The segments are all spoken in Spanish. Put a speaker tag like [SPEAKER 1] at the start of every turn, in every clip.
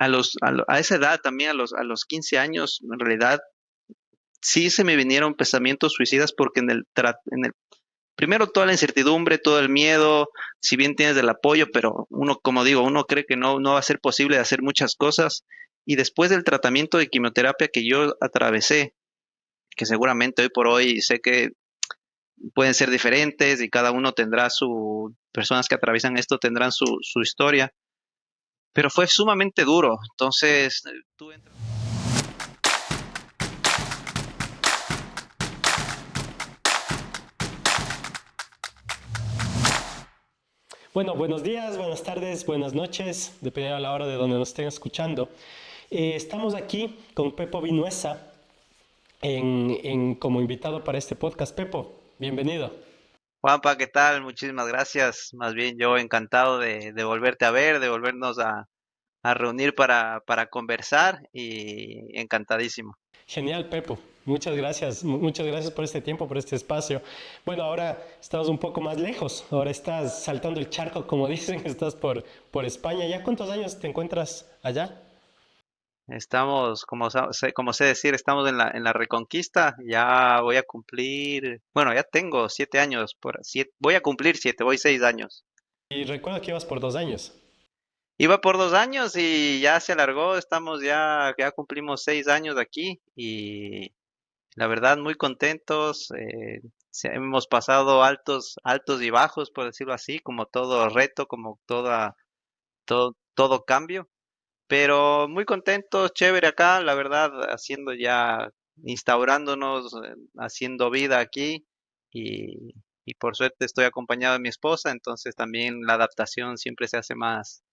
[SPEAKER 1] a esa edad también, a los 15 años, en realidad, sí se me vinieron pensamientos suicidas porque primero toda la incertidumbre, todo el miedo, si bien tienes el apoyo, pero uno, como digo, uno cree que no va a ser posible hacer muchas cosas. Y después del tratamiento de quimioterapia que yo atravesé, que seguramente hoy por hoy sé que pueden ser diferentes y cada uno tendrá personas que atraviesan esto tendrán su historia, pero fue sumamente duro. Entonces, tú entras.
[SPEAKER 2] Bueno, buenos días, buenas tardes, buenas noches, dependiendo a la hora de donde nos estén escuchando. Estamos aquí con Pepo Vinuesa como invitado para este podcast. Pepo, bienvenido.
[SPEAKER 1] Juanpa, ¿qué tal? Muchísimas gracias. Más bien yo encantado de volverte a ver, de volvernos a reunir para conversar y encantadísimo.
[SPEAKER 2] Genial, Pepo. Muchas gracias, muchas gracias por este tiempo, por este espacio. Bueno, ahora estamos un poco más lejos, ahora estás saltando el charco, como dicen, estás por España. ¿Ya cuántos años te encuentras allá?
[SPEAKER 1] Estamos, como sé decir, estamos en la Reconquista. Ya voy a cumplir, bueno, ya tengo 7 años, voy a cumplir 7, voy 6 años.
[SPEAKER 2] Y recuerdo que ibas por 2 años.
[SPEAKER 1] Iba por 2 años y ya se alargó, ya cumplimos 6 años aquí y la verdad muy contentos. Hemos pasado altos y bajos, por decirlo así, como todo reto, como todo cambio, pero muy contentos, chévere acá, la verdad, instaurándonos, haciendo vida aquí y por suerte estoy acompañado de mi esposa, entonces también la adaptación siempre se hace más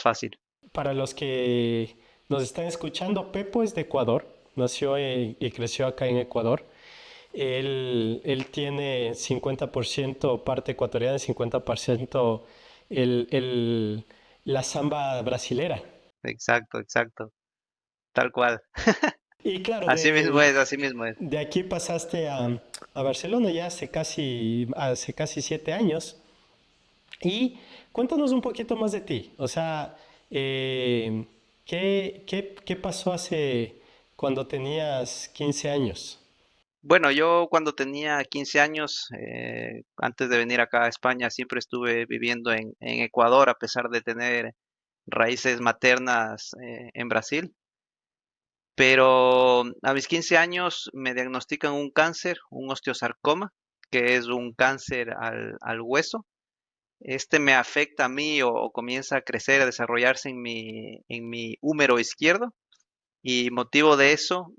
[SPEAKER 1] fácil.
[SPEAKER 2] Para los que nos están escuchando, Pepo es de Ecuador, nació y creció acá en Ecuador. Él tiene 50% parte ecuatoriana y 50% el, el- la samba brasilera.
[SPEAKER 1] Exacto, exacto, tal cual.
[SPEAKER 2] Y claro,
[SPEAKER 1] Así mismo es, así mismo es.
[SPEAKER 2] de aquí pasaste a Barcelona ya hace casi 7 años. Y cuéntanos un poquito más de ti. O sea, eh, ¿qué pasó cuando tenías 15 años?
[SPEAKER 1] Bueno, yo cuando tenía 15 años, antes de venir acá a España, siempre estuve viviendo en Ecuador, a pesar de tener raíces maternas en Brasil. Pero a mis 15 años me diagnostican un cáncer, un osteosarcoma, que es un cáncer al hueso. Este me afecta a mí o comienza a crecer, a desarrollarse en mi húmero izquierdo. Y motivo de eso,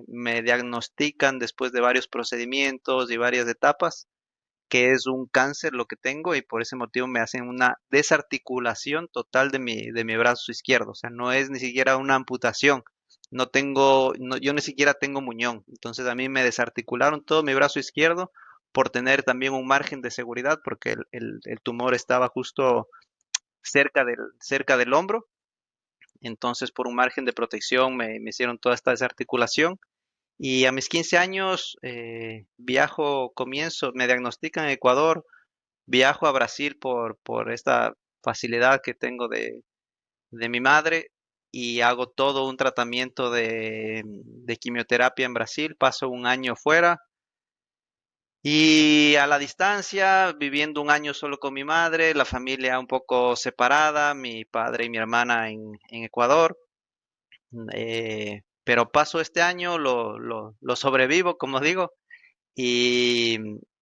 [SPEAKER 1] me diagnostican después de varios procedimientos y varias etapas que es un cáncer lo que tengo y por ese motivo me hacen una desarticulación total de mi brazo izquierdo. O sea, no es ni siquiera una amputación. No tengo, yo ni siquiera tengo muñón. Entonces a mí me desarticularon todo mi brazo izquierdo por tener también un margen de seguridad porque el tumor estaba justo cerca del hombro. Entonces por un margen de protección me hicieron toda esta desarticulación y a mis 15 años me diagnostican en Ecuador, viajo a Brasil por esta facilidad que tengo de mi madre y hago todo un tratamiento de quimioterapia en Brasil, paso un año fuera y a la distancia, viviendo un año solo con mi madre, la familia un poco separada, mi padre y mi hermana en Ecuador. Pero paso este año, lo sobrevivo, como digo, y,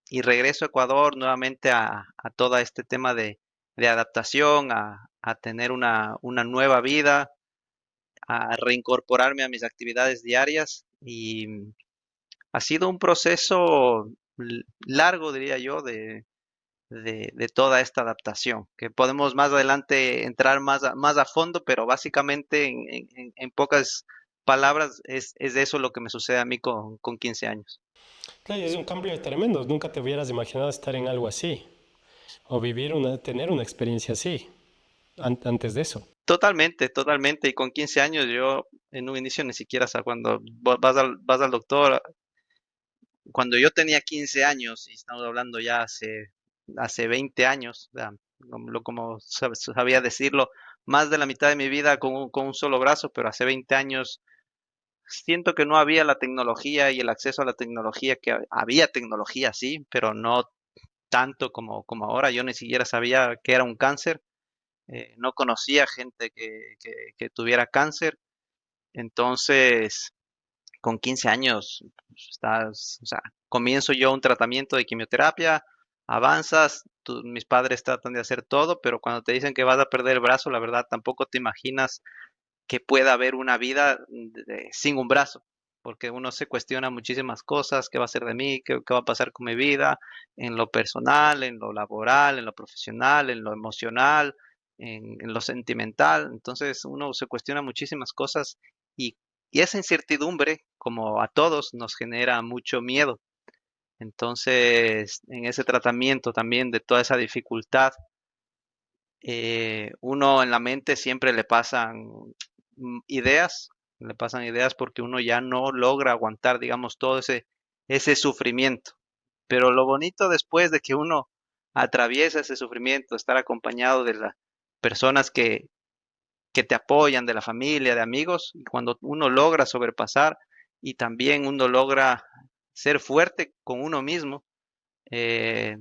[SPEAKER 1] y regreso a Ecuador nuevamente a todo este tema de adaptación, a tener una nueva vida, a reincorporarme a mis actividades diarias y ha sido un proceso largo, diría yo, de toda esta adaptación, que podemos más adelante entrar más a fondo, pero básicamente en pocas palabras es eso lo que me sucede a mí con 15 años.
[SPEAKER 2] Claro, es un cambio tremendo. Nunca te hubieras imaginado estar en algo así o tener una experiencia así antes de eso.
[SPEAKER 1] Totalmente, totalmente. Y con 15 años yo en un inicio ni siquiera, o sea, cuando vas al doctor, cuando yo tenía 15 años, y estamos hablando ya hace 20 años, o sea, como sabía decirlo, más de la mitad de mi vida con un solo brazo, pero hace 20 años siento que no había la tecnología y el acceso a la tecnología, que había tecnología, sí, pero no tanto como ahora. Yo ni siquiera sabía que era un cáncer, no conocía gente que tuviera cáncer. Entonces, con 15 años, pues, o sea, comienzo yo un tratamiento de quimioterapia, avanzas, mis padres tratan de hacer todo, pero cuando te dicen que vas a perder el brazo, la verdad tampoco te imaginas que pueda haber una vida sin un brazo, porque uno se cuestiona muchísimas cosas, qué va a ser de mí, qué va a pasar con mi vida, en lo personal, en lo laboral, en lo profesional, en lo emocional, en lo sentimental. Entonces uno se cuestiona muchísimas cosas y, y esa incertidumbre, como a todos, nos genera mucho miedo. Entonces, en ese tratamiento también de toda esa dificultad, uno en la mente siempre le pasan ideas porque uno ya no logra aguantar, digamos, todo ese sufrimiento. Pero lo bonito después de que uno atraviesa ese sufrimiento, estar acompañado de las personas que te apoyan, de la familia, de amigos, y cuando uno logra sobrepasar y también uno logra ser fuerte con uno mismo, eh,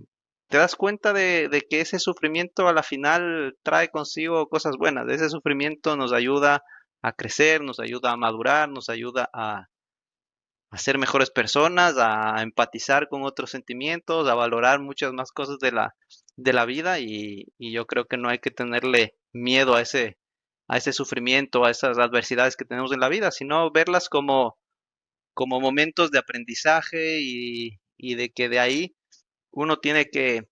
[SPEAKER 1] te das cuenta de que ese sufrimiento a la final trae consigo cosas buenas. Ese sufrimiento nos ayuda a crecer, nos ayuda a madurar, nos ayuda a ser mejores personas, a empatizar con otros sentimientos, a valorar muchas más cosas de la vida y yo creo que no hay que tenerle miedo a ese sufrimiento, a esas adversidades que tenemos en la vida, sino verlas como momentos de aprendizaje y de que de ahí uno tiene que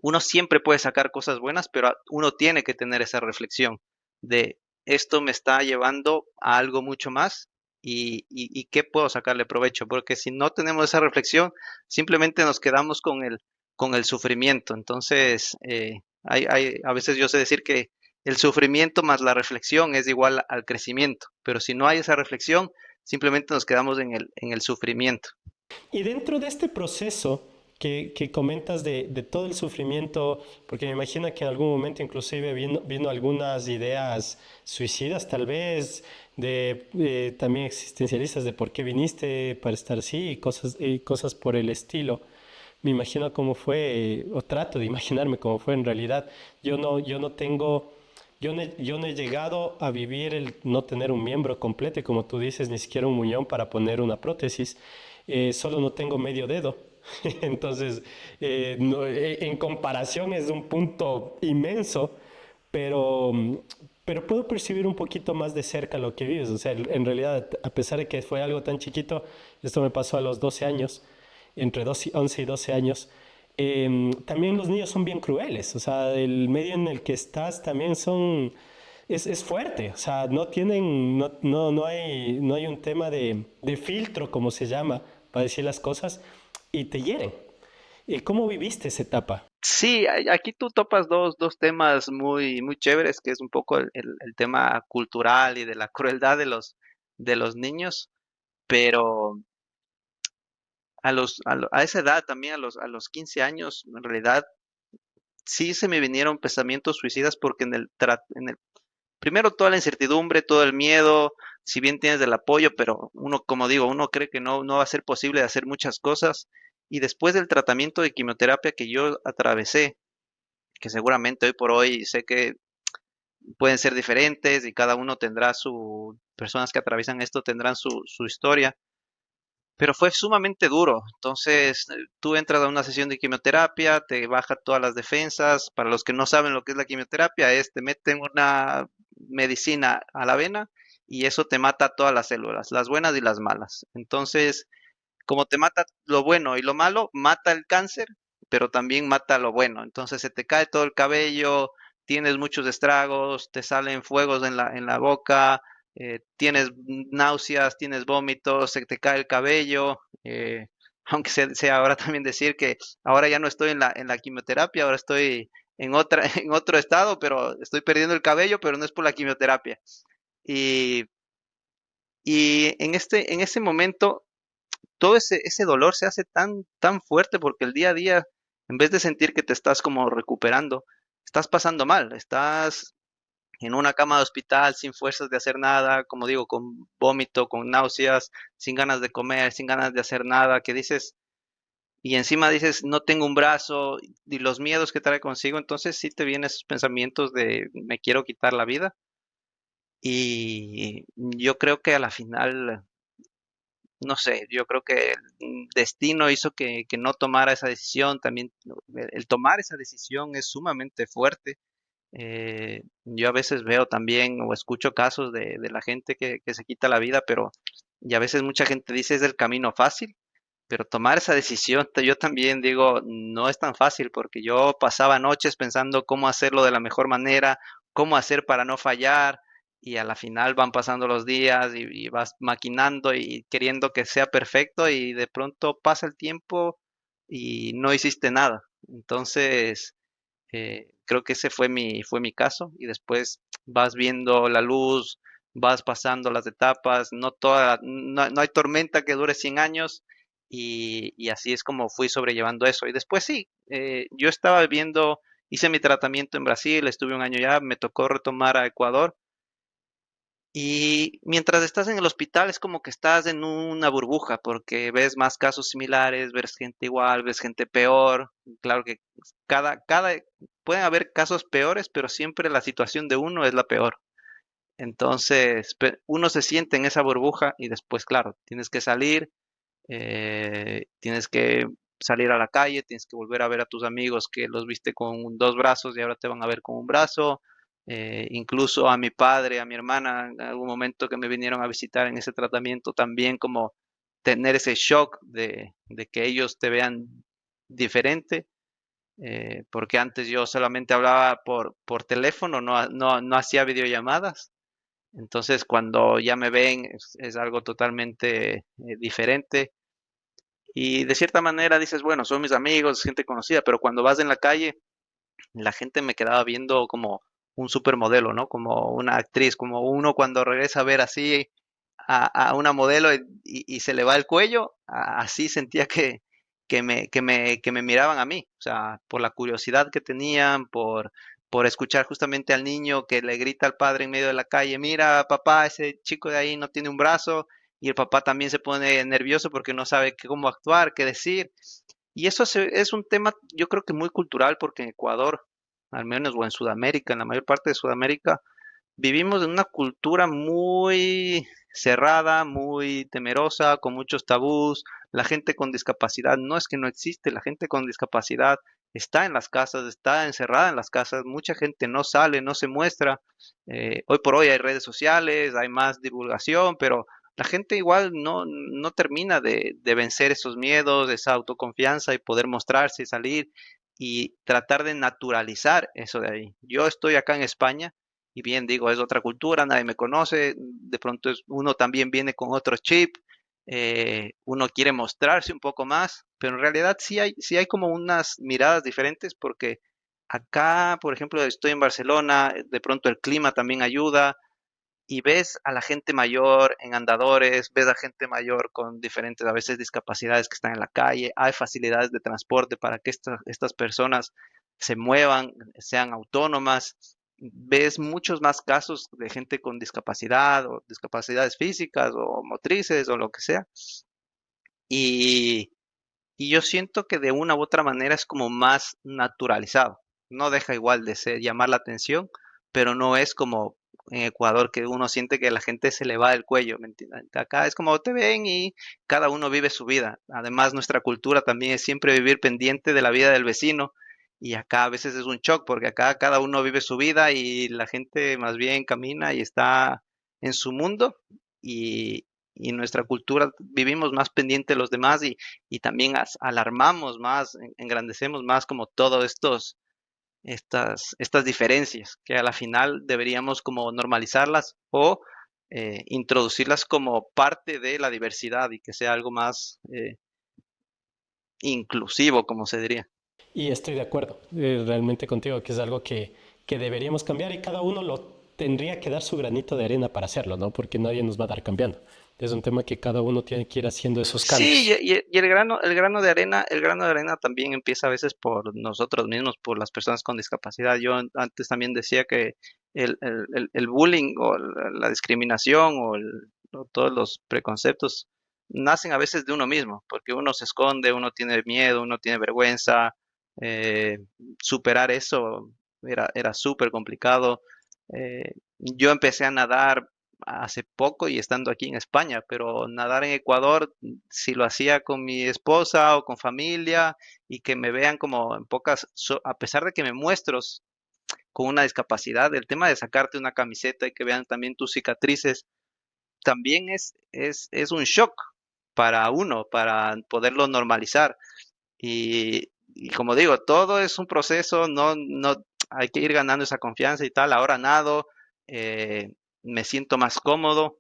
[SPEAKER 1] uno siempre puede sacar cosas buenas, pero uno tiene que tener esa reflexión de esto me está llevando a algo mucho más y qué puedo sacarle provecho, porque si no tenemos esa reflexión, simplemente nos quedamos con el sufrimiento. Entonces, a veces yo sé decir que el sufrimiento más la reflexión es igual al crecimiento, pero si no hay esa reflexión, simplemente nos quedamos en el sufrimiento.
[SPEAKER 2] Y dentro de este proceso que comentas de todo el sufrimiento, porque me imagino que en algún momento inclusive vino algunas ideas suicidas, tal vez, de también existencialistas de por qué viniste para estar así y cosas por el estilo. Me imagino cómo fue, o trato de imaginarme cómo fue en realidad. Yo no tengo, yo no he llegado a vivir el no tener un miembro completo, y como tú dices, ni siquiera un muñón para poner una prótesis. Solo no tengo medio dedo. Entonces, en comparación es un punto inmenso, pero, pero puedo percibir un poquito más de cerca lo que vives. O sea, en realidad, a pesar de que fue algo tan chiquito, esto me pasó a los 12 años, entre 11 y 12 años. También los niños son bien crueles, o sea, el medio en el que estás también es fuerte, o sea, no hay un tema de filtro, como se llama, para decir las cosas, y te hieren. ¿Cómo viviste esa etapa?
[SPEAKER 1] Sí, aquí tú topas dos temas muy chéveres, que es un poco el tema cultural y de la crueldad de los niños, pero a esa edad también, a los 15 años, en realidad sí se me vinieron pensamientos suicidas porque primero toda la incertidumbre, todo el miedo, si bien tienes el apoyo, pero uno, como digo, uno cree que no va a ser posible hacer muchas cosas, y después del tratamiento de quimioterapia que yo atravesé, que seguramente hoy por hoy sé que pueden ser diferentes y cada uno tendrá personas que atraviesan esto tendrán su historia, pero fue sumamente duro. Entonces, tú entras a una sesión de quimioterapia, te baja todas las defensas. Para los que no saben lo que es la quimioterapia, te meten una medicina a la vena y eso te mata todas las células, las buenas y las malas. Entonces, como te mata lo bueno y lo malo, mata el cáncer, pero también mata lo bueno. Entonces se te cae todo el cabello, tienes muchos estragos, te salen fuegos en la boca, tienes náuseas, tienes vómitos, se te cae el cabello. Aunque sea ahora también decir que ahora ya no estoy en la quimioterapia, ahora estoy en en otro estado, pero estoy perdiendo el cabello, pero no es por la quimioterapia. Y, y en ese momento todo ese dolor se hace tan fuerte porque el día a día, en vez de sentir que te estás como recuperando, estás pasando mal, estás en una cama de hospital sin fuerzas de hacer nada, como digo, con vómito, con náuseas, sin ganas de comer, sin ganas de hacer nada, que dices, y encima dices, no tengo un brazo y los miedos que trae consigo, entonces sí te vienen esos pensamientos de me quiero quitar la vida. Y yo creo que a la final, no sé, yo creo que el destino hizo que no tomara esa decisión. También el tomar esa decisión es sumamente fuerte. Yo a veces veo también o escucho casos de la gente que se quita la vida, pero y a veces mucha gente dice es el camino fácil, pero tomar esa decisión, yo también digo, no es tan fácil porque yo pasaba noches pensando cómo hacerlo de la mejor manera, cómo hacer para no fallar, y a la final van pasando los días y vas maquinando y queriendo que sea perfecto y de pronto pasa el tiempo y no hiciste nada. Entonces, creo que ese fue mi caso y después vas viendo la luz, vas pasando las etapas, no hay tormenta que dure 100 años y así es como fui sobrellevando eso. Y después sí, yo estaba viviendo, hice mi tratamiento en Brasil, estuve un año ya, me tocó retomar a Ecuador y mientras estás en el hospital es como que estás en una burbuja porque ves más casos similares, ves gente igual, ves gente peor. Claro que cada, pueden haber casos peores, pero siempre la situación de uno es la peor. Entonces, uno se siente en esa burbuja y después, claro, tienes que salir, tienes que salir a la calle, tienes que volver a ver a tus amigos que los viste con dos brazos y ahora te van a ver con un brazo. Incluso a mi padre, a mi hermana, en algún momento que me vinieron a visitar en ese tratamiento, también como tener ese shock de que ellos te vean diferente, porque antes yo solamente hablaba por teléfono, no hacía videollamadas. Entonces, cuando ya me ven, es algo totalmente diferente. Y de cierta manera dices, bueno, son mis amigos, gente conocida, pero cuando vas en la calle, la gente me quedaba viendo como un supermodelo, ¿no? Como una actriz, como uno cuando regresa a ver así a una modelo y se le va el cuello, así sentía que me miraban a mí, o sea, por la curiosidad que tenían, por escuchar justamente al niño que le grita al padre en medio de la calle, mira, papá, ese chico de ahí no tiene un brazo, y el papá también se pone nervioso porque no sabe cómo actuar, qué decir. Y eso es un tema, yo creo que muy cultural, porque en Ecuador, al menos, o en Sudamérica, en la mayor parte de Sudamérica, vivimos en una cultura muy cerrada, muy temerosa, con muchos tabús. La gente con discapacidad no es que no existe, la gente con discapacidad está en las casas, está encerrada en las casas. Mucha gente no sale, no se muestra. Hoy por hoy hay redes sociales, hay más divulgación, pero la gente igual no termina de vencer esos miedos, esa autoconfianza y poder mostrarse y salir y tratar de naturalizar eso de ahí. Yo estoy acá en España y bien digo, es otra cultura, nadie me conoce, de pronto uno también viene con otro chip, uno quiere mostrarse un poco más, pero en realidad sí hay como unas miradas diferentes porque acá, por ejemplo, estoy en Barcelona, de pronto el clima también ayuda y ves a la gente mayor en andadores, ves a gente mayor con diferentes a veces discapacidades que están en la calle, hay facilidades de transporte para que estas personas se muevan, sean autónomas. Ves muchos más casos de gente con discapacidad o discapacidades físicas o motrices o lo que sea. Y, y yo siento que de una u otra manera es como más naturalizado. No deja igual de ser, llamar la atención, pero no es como en Ecuador que uno siente que la gente se le va el cuello, ¿me entiendes? Acá es como te ven y cada uno vive su vida. Además, nuestra cultura también es siempre vivir pendiente de la vida del vecino. Y acá a veces es un shock porque acá cada uno vive su vida y la gente más bien camina y está en su mundo y nuestra cultura vivimos más pendiente de los demás y también alarmamos más, engrandecemos más como todos estas diferencias, que a la final deberíamos como normalizarlas o introducirlas como parte de la diversidad y que sea algo más inclusivo, como se diría.
[SPEAKER 2] Y estoy de acuerdo realmente contigo, que es algo que deberíamos cambiar y cada uno lo tendría que dar su granito de arena para hacerlo, ¿no? Porque nadie nos va a dar cambiando. Es un tema que cada uno tiene que ir haciendo esos
[SPEAKER 1] Sí,
[SPEAKER 2] cambios.
[SPEAKER 1] y el grano de arena también empieza a veces por nosotros mismos, por las personas con discapacidad. Yo antes también decía que el bullying o la discriminación o todos los preconceptos nacen a veces de uno mismo, porque uno se esconde, uno tiene miedo, uno tiene vergüenza. eh, Superar eso era súper complicado. Yo empecé a nadar hace poco y estando aquí en España, pero nadar en Ecuador, si lo hacía con mi esposa o con familia y que me vean como en pocas, a pesar de que me muestro con una discapacidad, el tema de sacarte una camiseta y que vean también tus cicatrices, también es un shock para uno, para poderlo normalizar. Y como digo, todo es un proceso, no hay que ir ganando esa confianza y tal. Ahora nado, eh, me siento más cómodo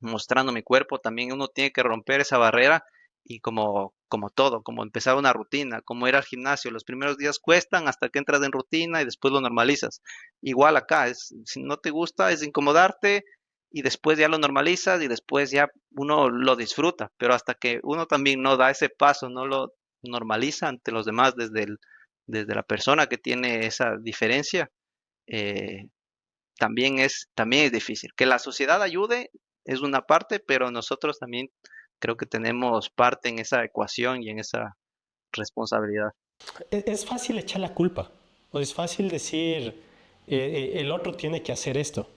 [SPEAKER 1] mostrando mi cuerpo, también uno tiene que romper esa barrera y como todo, como empezar una rutina, como ir al gimnasio, los primeros días cuestan hasta que entras en rutina y después lo normalizas. Igual acá, si no te gusta es incomodarte y después ya lo normalizas y después ya uno lo disfruta, pero hasta que uno también no da ese paso, no lo normaliza ante los demás desde la persona que tiene esa diferencia, eh, también es difícil. Que la sociedad ayude es una parte, pero nosotros también creo que tenemos parte en esa ecuación y en esa responsabilidad.
[SPEAKER 2] Es fácil echar la culpa, o es fácil decir, el otro tiene que hacer esto,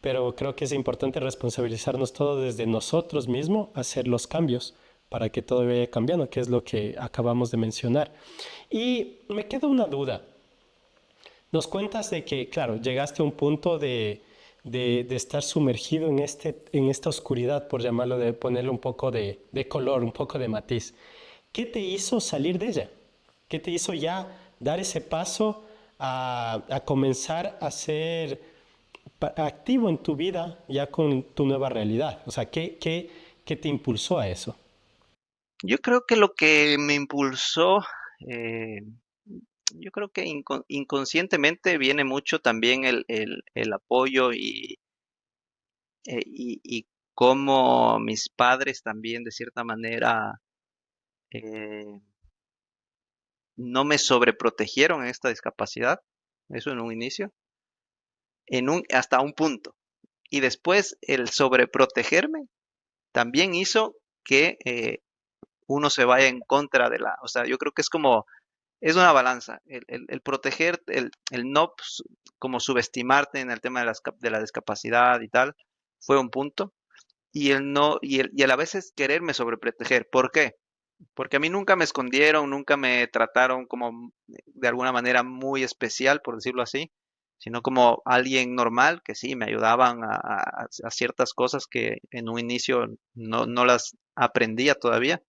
[SPEAKER 2] pero creo que es importante responsabilizarnos todos desde nosotros mismos, hacer los cambios para que todo vaya cambiando, que es lo que acabamos de mencionar. Y me queda una duda. Nos cuentas de que, claro, llegaste a un punto de estar sumergido en esta oscuridad, por llamarlo, de ponerle un poco de color, un poco de matiz. ¿Qué te hizo salir de ella? ¿Qué te hizo ya dar ese paso a comenzar a ser activo en tu vida ya con tu nueva realidad? O sea, ¿qué te impulsó a eso?
[SPEAKER 1] Yo creo que lo que me impulsó, eh, yo creo que inconscientemente viene mucho también el apoyo y cómo mis padres también de cierta manera eh, no me sobreprotegieron en esta discapacidad, eso en un inicio, hasta un punto. Y después el sobreprotegerme también hizo que uno se vaya en contra o sea, yo creo que es una balanza, el proteger, el no como subestimarte en el tema de la discapacidad y tal, fue un punto, y el no, y el a veces quererme sobreproteger. ¿Por qué? Porque a mí nunca me escondieron, nunca me trataron como de alguna manera muy especial, por decirlo así, sino como alguien normal, que sí, me ayudaban a ciertas cosas que en un inicio no las aprendía todavía.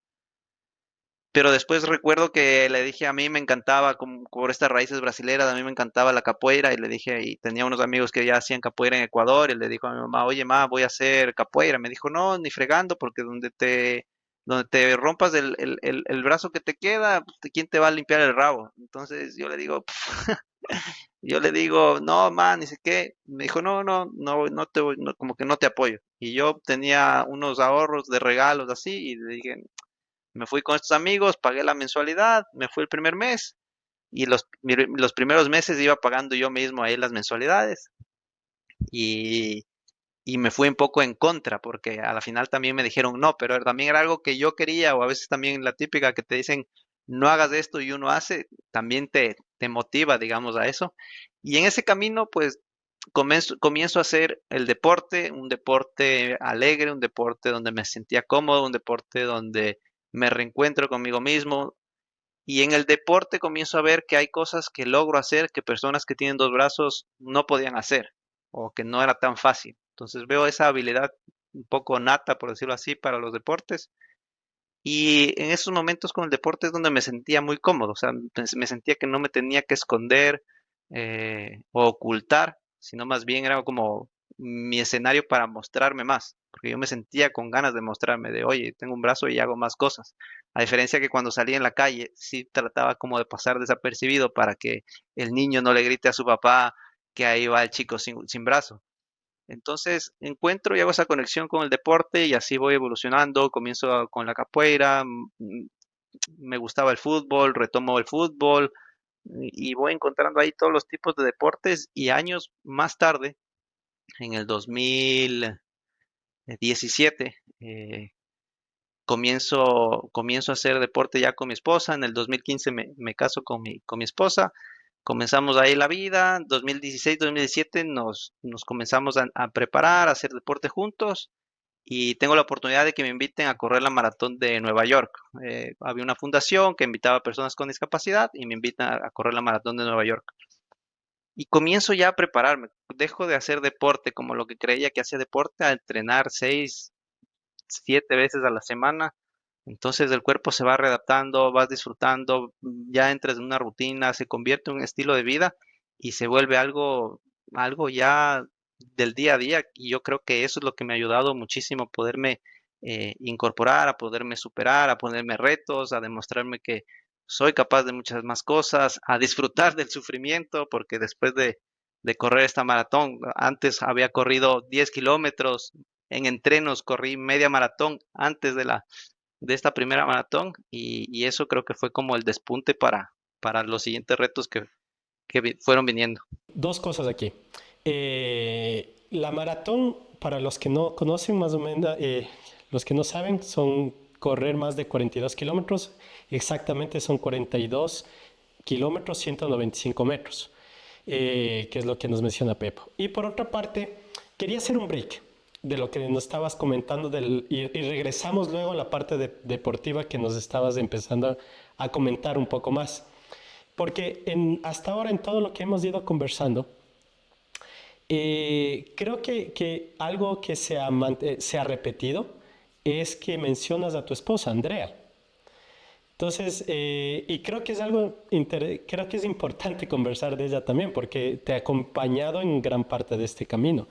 [SPEAKER 1] Pero después recuerdo que le dije a mí me encantaba como por estas raíces brasileras, a mí me encantaba la capoeira y le dije, y tenía unos amigos que ya hacían capoeira en Ecuador y le dijo a mi mamá, oye mamá, voy a hacer capoeira. Me dijo, no, ni fregando, porque donde te rompas el brazo que te queda, pues, ¿quién te va a limpiar el rabo? Entonces yo le digo, no, man, ni sé qué. Me dijo, no, no, no, como que no te apoyo. Y yo tenía unos ahorros de regalos así y le dije, me fui con estos amigos, pagué la mensualidad, me fui el primer mes y los primeros meses iba pagando yo mismo ahí las mensualidades y, y me fui un poco en contra porque a la final también me dijeron no, pero también era algo que yo quería o a veces también la típica que te dicen no hagas esto y uno hace, también te motiva, digamos, a eso. Y en ese camino, pues comienzo a hacer el deporte, un deporte alegre, un deporte donde me sentía cómodo, un deporte donde me reencuentro conmigo mismo, y en el deporte comienzo a ver que hay cosas que logro hacer que personas que tienen dos brazos no podían hacer o que no era tan fácil. Entonces veo esa habilidad un poco nata, por decirlo así, para los deportes. Y en esos momentos con el deporte es donde me sentía muy cómodo, o sea, me sentía que no me tenía que esconder o ocultar, sino más bien era como mi escenario para mostrarme más, porque yo me sentía con ganas de mostrarme, de, oye, tengo un brazo y hago más cosas. A diferencia que cuando salía en la calle, sí trataba como de pasar desapercibido para que el niño no le grite a su papá que ahí va el chico sin brazo. Entonces encuentro y hago esa conexión con el deporte y así voy evolucionando. Con la capoeira, me gustaba el fútbol, retomo el fútbol y voy encontrando ahí todos los tipos de deportes y años más tarde, en el 2017, comienzo a hacer deporte ya con mi esposa. En el 2015 me caso con mi esposa. Comenzamos ahí la vida. 2016, 2017 nos comenzamos a preparar, a hacer deporte juntos. Y tengo la oportunidad de que me inviten a correr la maratón de Nueva York. Había una fundación que invitaba a personas con discapacidad y me invitan a correr la maratón de Nueva York. Y comienzo ya a prepararme. Dejo de hacer deporte como lo que creía que hacía deporte a entrenar 6, 7 veces a la semana. Entonces el cuerpo se va readaptando, vas disfrutando, ya entras en una rutina, se convierte en un estilo de vida y se vuelve algo ya del día a día. Y yo creo que eso es lo que me ha ayudado muchísimo a poderme incorporar, a poderme superar, a ponerme retos, a demostrarme que soy capaz de muchas más cosas, a disfrutar del sufrimiento, porque después de correr esta maratón, antes había corrido 10 kilómetros, en entrenos corrí media maratón antes de esta primera maratón y eso creo que fue como el despunte para los siguientes retos que fueron viniendo.
[SPEAKER 2] Dos cosas aquí. La maratón, para los que no conocen más o menos, los que no saben, son correr más de 42 kilómetros. Exactamente son 42 kilómetros, 195 metros, que es lo que nos menciona Pepo. Y por otra parte, quería hacer un break de lo que nos estabas comentando y regresamos luego a la parte deportiva que nos estabas empezando a comentar un poco más. Porque hasta ahora en todo lo que hemos ido conversando, creo que algo que se ha repetido es que mencionas a tu esposa, Andrea. Entonces, y creo que es creo que es importante conversar de ella también, porque te ha acompañado en gran parte de este camino.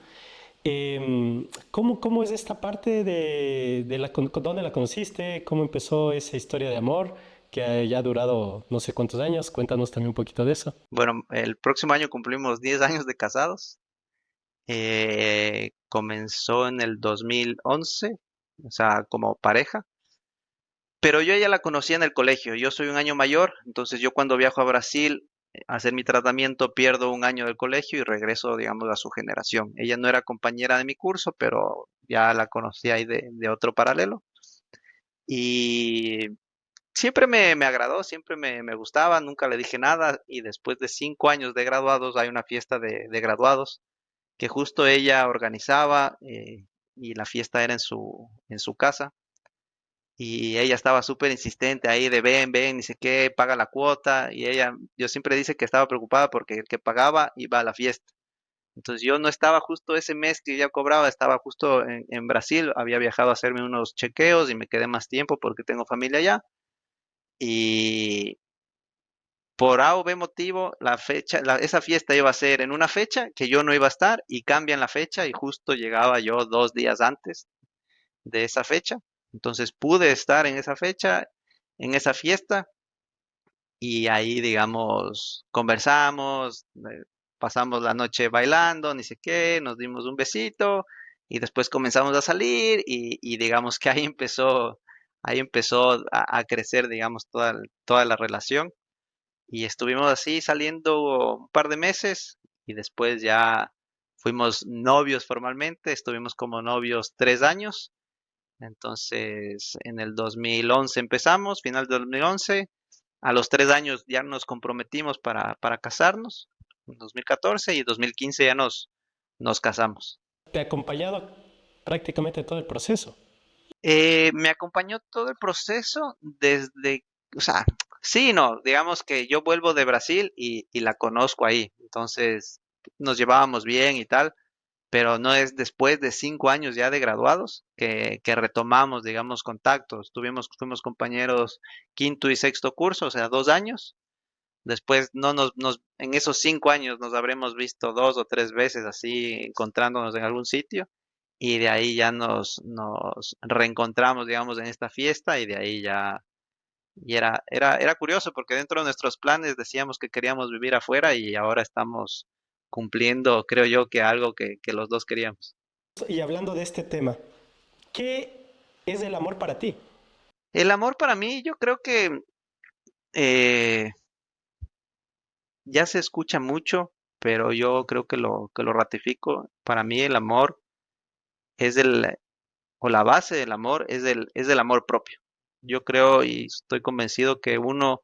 [SPEAKER 2] ¿Cómo es esta parte dónde la conociste? ¿Cómo empezó esa historia de amor que ya ha durado no sé cuántos años? Cuéntanos también un poquito de eso.
[SPEAKER 1] Bueno, el próximo año cumplimos 10 años de casados. Comenzó en el 2011, o sea, como pareja. Pero yo ya la conocía en el colegio. Yo soy un año mayor, entonces yo cuando viajo a Brasil a hacer mi tratamiento pierdo un año del colegio y regreso, digamos, a su generación. Ella no era compañera de mi curso, pero ya la conocía ahí de otro paralelo. Y siempre me agradó, siempre me gustaba, nunca le dije nada. Y después de 5 años de graduados hay una fiesta de graduados que justo ella organizaba y la fiesta era en su casa. Y ella estaba súper insistente ahí de ven, ni sé qué, paga la cuota. Y ella, yo siempre dice que estaba preocupada porque el que pagaba iba a la fiesta. Entonces yo no estaba justo ese mes que ya cobraba, estaba justo en Brasil, había viajado a hacerme unos chequeos y me quedé más tiempo porque tengo familia allá. Y por A o B motivo, esa fiesta iba a ser en una fecha que yo no iba a estar y cambian la fecha y justo llegaba yo 2 días antes de esa fecha. Entonces pude estar en esa fecha, en esa fiesta y ahí, digamos, conversamos, pasamos la noche bailando, ni sé qué, nos dimos un besito y después comenzamos a salir y digamos que ahí empezó a crecer, digamos, toda la relación y estuvimos así saliendo un par de meses y después ya fuimos novios formalmente, estuvimos como novios 3 años. Entonces, en el 2011 empezamos, final del 2011. A los 3 años ya nos comprometimos para casarnos, en 2014 y 2015 ya nos casamos.
[SPEAKER 2] Te ha acompañado prácticamente todo el proceso.
[SPEAKER 1] Me acompañó todo el proceso desde, o sea, sí, no, digamos que yo vuelvo de Brasil y la conozco ahí, entonces nos llevábamos bien y tal, pero no es después de 5 años ya de graduados que retomamos, digamos, contactos. Fuimos compañeros quinto y sexto curso, o sea, 2 años. Después no en esos 5 años nos habremos visto 2 o 3 veces así encontrándonos en algún sitio y de ahí ya nos reencontramos, digamos, en esta fiesta y de ahí ya, y era curioso porque dentro de nuestros planes decíamos que queríamos vivir afuera y ahora estamos cumpliendo, creo yo, que algo que los dos queríamos.
[SPEAKER 2] Y hablando de este tema, ¿qué es el amor para ti?
[SPEAKER 1] El amor para mí, yo creo que eh, ya se escucha mucho, pero yo creo que lo ratifico. Para mí el amor es o la base del amor es el amor propio. Yo creo y estoy convencido que uno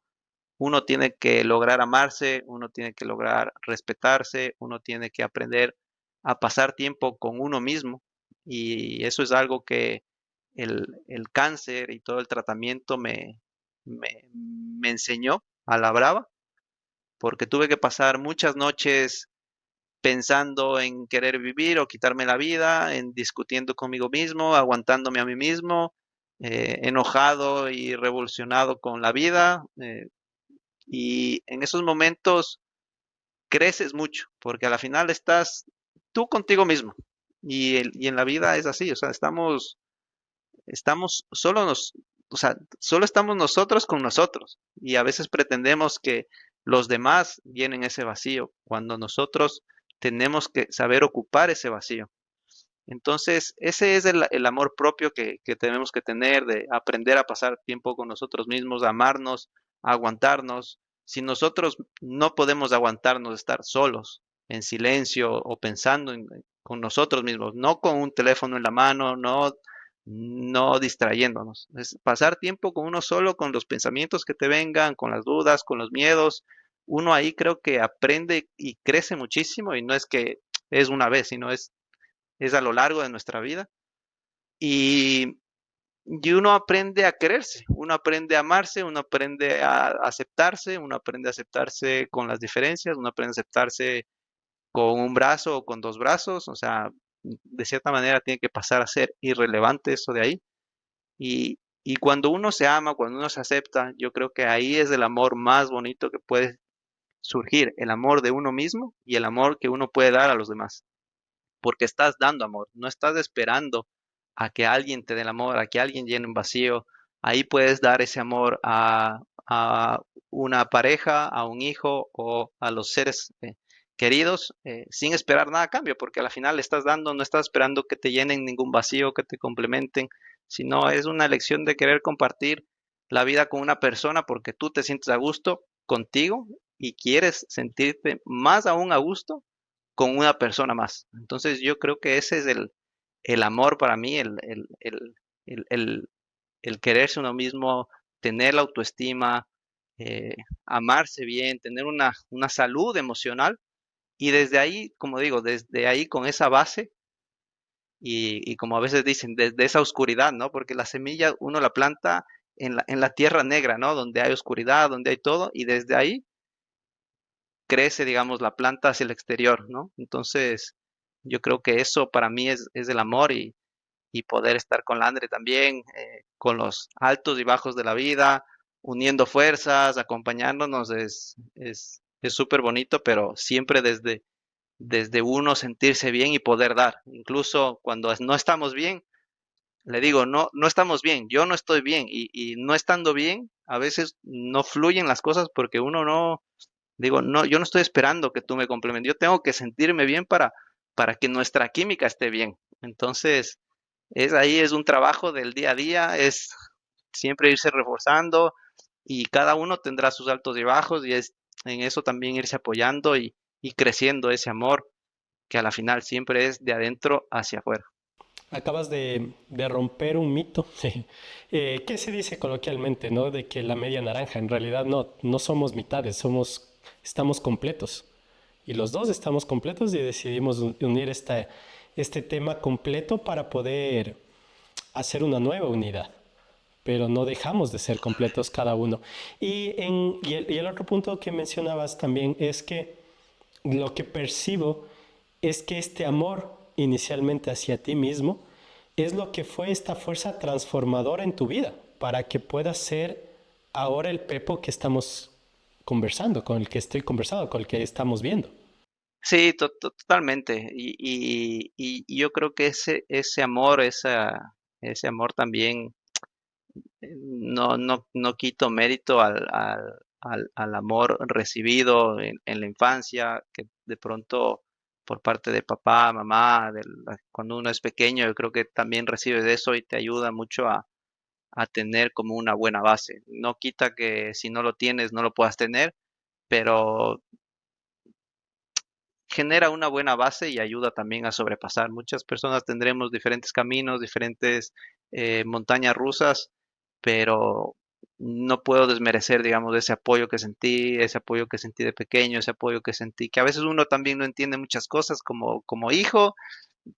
[SPEAKER 1] tiene que lograr amarse, uno tiene que lograr respetarse, uno tiene que aprender a pasar tiempo con uno mismo. Y eso es algo que el cáncer y todo el tratamiento me enseñó a la brava, porque tuve que pasar muchas noches pensando en querer vivir o quitarme la vida, en discutiendo conmigo mismo, aguantándome a mí mismo, enojado y revolucionado con la vida. Y en esos momentos creces mucho, porque a la final estás tú contigo mismo. Y en la vida es así, o sea, estamos solo o sea, solo estamos nosotros con nosotros. Y a veces pretendemos que los demás llenen ese vacío, cuando nosotros tenemos que saber ocupar ese vacío. Entonces, ese es el amor propio que tenemos que tener, de aprender a pasar tiempo con nosotros mismos, a amarnos, a aguantarnos. Si nosotros no podemos aguantarnos estar solos, en silencio o pensando con nosotros mismos, no con un teléfono en la mano, no distrayéndonos. Es pasar tiempo con uno solo, con los pensamientos que te vengan, con las dudas, con los miedos. Uno ahí creo que aprende y crece muchísimo y no es que es una vez, sino es a lo largo de nuestra vida. Y, y uno aprende a quererse, uno aprende a amarse, uno aprende a aceptarse, uno aprende a aceptarse con las diferencias, uno aprende a aceptarse con un brazo o con dos brazos, o sea, de cierta manera tiene que pasar a ser irrelevante eso de ahí. Y cuando uno se ama, cuando uno se acepta, yo creo que ahí es el amor más bonito que puede surgir, el amor de uno mismo y el amor que uno puede dar a los demás, porque estás dando amor, no estás esperando a que alguien te dé el amor, a que alguien llene un vacío. Ahí puedes dar ese amor a una pareja, a un hijo o a los seres queridos sin esperar nada a cambio, porque al final le estás dando, no estás esperando que te llenen ningún vacío, que te complementen, sino es una elección de querer compartir la vida con una persona porque tú te sientes a gusto contigo y quieres sentirte más aún a gusto con una persona más. Entonces yo creo que ese es el amor para mí, el, el- el quererse uno mismo, tener la autoestima, eh, amarse bien, tener una salud emocional. Y desde ahí, como digo, desde ahí con esa base y como a veces dicen, desde esa oscuridad, ¿no? Porque la semilla uno la planta en la tierra negra, ¿no? Donde hay oscuridad, donde hay todo, y desde ahí crece, digamos, la planta hacia el exterior, ¿no? Entonces, yo creo que eso para mí es el amor y poder estar con la Andre también, con los altos y bajos de la vida, uniendo fuerzas, acompañándonos, es súper bonito, pero siempre desde uno sentirse bien y poder dar. Incluso cuando no estamos bien, le digo, no, no estamos bien, yo no estoy bien y no estando bien, a veces no fluyen las cosas porque uno no, digo, no, yo no estoy esperando que tú me complementes, yo tengo que sentirme bien para que nuestra química esté bien. Entonces, ahí es un trabajo del día a día, es siempre irse reforzando y cada uno tendrá sus altos y bajos y es en eso también irse apoyando y creciendo ese amor que a la final siempre es de adentro hacia afuera.
[SPEAKER 2] Acabas de romper un mito. ¿Qué se dice coloquialmente, no? De que la media naranja, en realidad no, no somos mitades, estamos completos. Y los dos estamos completos y decidimos unir este tema completo para poder hacer una nueva unidad. Pero no dejamos de ser completos cada uno. Y el otro punto que mencionabas también es que lo que percibo es que este amor inicialmente hacia ti mismo es lo que fue esta fuerza transformadora en tu vida para que puedas ser ahora el Pepo que estamos conversando, con el que estoy conversando, con el que estamos viendo.
[SPEAKER 1] Sí, totalmente. Y yo creo que ese amor, ese amor también no quito mérito al amor recibido en la infancia, que de pronto por parte de papá, mamá, cuando uno es pequeño, yo creo que también recibes eso y te ayuda mucho a tener como una buena base. No quita que si no lo tienes no lo puedas tener, pero genera una buena base y ayuda también a sobrepasar. Muchas personas tendremos diferentes caminos, diferentes montañas rusas, pero no puedo desmerecer, digamos, ese apoyo que sentí de pequeño, ese apoyo que sentí, que a veces uno también no entiende muchas cosas como hijo,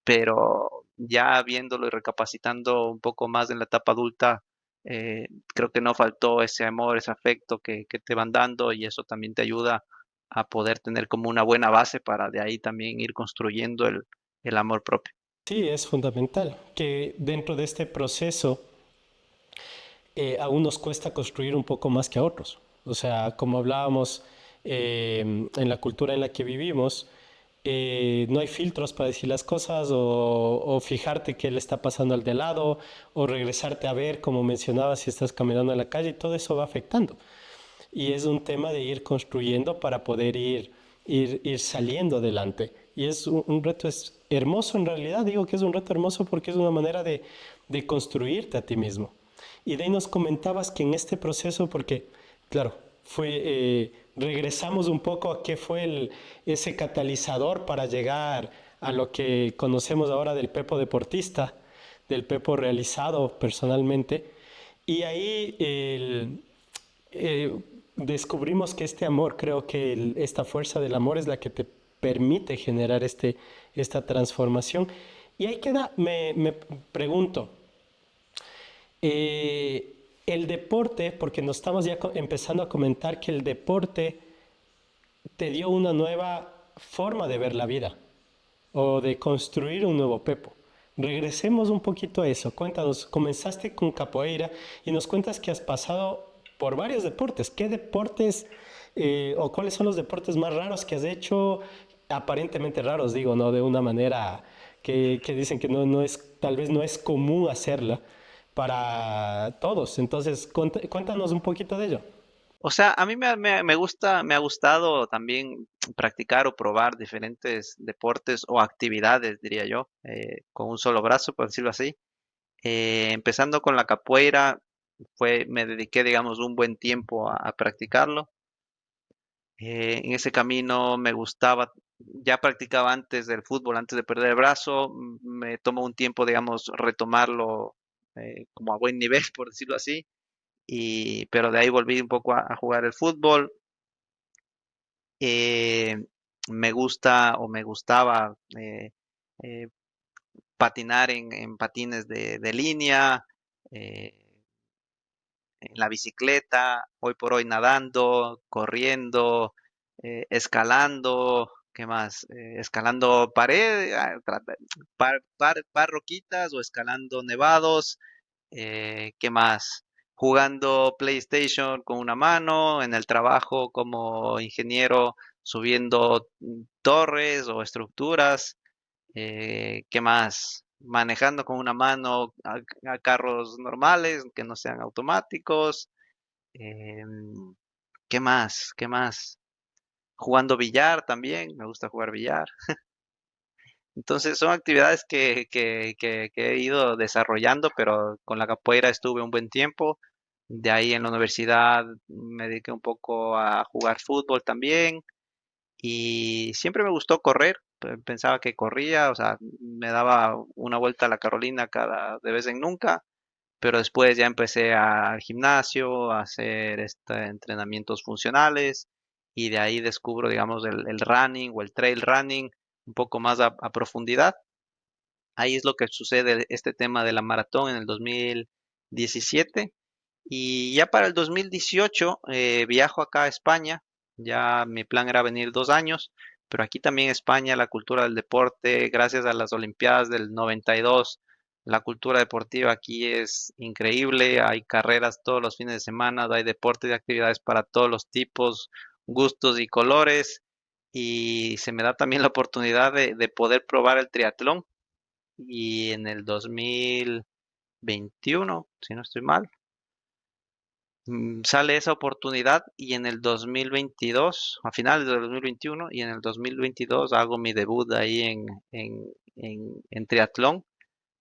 [SPEAKER 1] pero ya viéndolo y recapacitando un poco más en la etapa adulta, creo que no faltó ese amor, ese afecto que te van dando y eso también te ayuda a poder tener como una buena base para de ahí también ir construyendo el amor propio.
[SPEAKER 2] Sí, es fundamental que dentro de este proceso a unos cuesta construir un poco más que a otros. O sea, como hablábamos en la cultura en la que vivimos, no hay filtros para decir las cosas o fijarte qué le está pasando al de lado o regresarte a ver, como mencionabas, si estás caminando en la calle y todo eso va afectando. Y es un tema de ir construyendo para poder ir saliendo adelante. Y es un reto hermoso en realidad, digo que es un reto hermoso porque es una manera de construirte a ti mismo. Y de ahí nos comentabas que en este proceso, porque claro, regresamos un poco a qué fue ese catalizador para llegar a lo que conocemos ahora del Pepo deportista, del Pepo realizado personalmente. Y ahí descubrimos que este amor, creo que esta fuerza del amor es la que te permite generar esta transformación. Y ahí queda, me pregunto, el deporte, porque nos estamos ya empezando a comentar que el deporte te dio una nueva forma de ver la vida o de construir un nuevo Pepo. Regresemos un poquito a eso. Cuéntanos, comenzaste con capoeira y nos cuentas que has pasado por varios deportes. ¿Qué deportes o cuáles son los deportes más raros que has hecho? Aparentemente raros, digo, ¿no? De una manera que dicen que no es, tal vez no es común hacerla para todos. Entonces, cuéntanos un poquito de ello.
[SPEAKER 1] O sea, a mí me gusta, me ha gustado también practicar o probar diferentes deportes o actividades, diría yo, con un solo brazo, por decirlo así. Empezando con la capoeira, me dediqué, digamos, un buen tiempo a practicarlo. En ese camino me gustaba, ya practicaba antes del fútbol, antes de perder el brazo, me tomó un tiempo, digamos, retomarlo como a buen nivel, por decirlo así, pero de ahí volví un poco a jugar el fútbol. Eh, Me gusta o me gustaba eh, patinar en patines de línea, eh, en la bicicleta, hoy por hoy nadando, corriendo, escalando, ¿qué más? Escalando pared, roquitas o escalando nevados, ¿qué más? Jugando PlayStation con una mano, en el trabajo como ingeniero subiendo torres o estructuras, ¿qué más? Manejando con una mano a carros normales que no sean automáticos. ¿Qué más? ¿Qué más? Jugando billar también, me gusta jugar billar. Entonces son actividades que he ido desarrollando, pero con la capoeira estuve un buen tiempo. De ahí en la universidad me dediqué un poco a jugar fútbol también y siempre me gustó correr. Pensaba que corría, o sea, me daba una vuelta a la Carolina cada de vez en nunca, pero después ya empecé al gimnasio, a hacer entrenamientos funcionales y de ahí descubro, digamos, el running o el trail running un poco más a profundidad. Ahí es lo que sucede este tema de la maratón en el 2017 y ya para el 2018 viajo acá a España. Ya mi plan era venir 2 años, pero aquí también en España la cultura del deporte, gracias a las Olimpiadas del 92, la cultura deportiva aquí es increíble. Hay carreras todos los fines de semana, hay deportes y actividades para todos los tipos, gustos y colores. Y se me da también la oportunidad de poder probar el triatlón. Y en el 2021, si no estoy mal, sale esa oportunidad y en el 2022, a finales del 2021 y en el 2022 hago mi debut ahí en triatlón,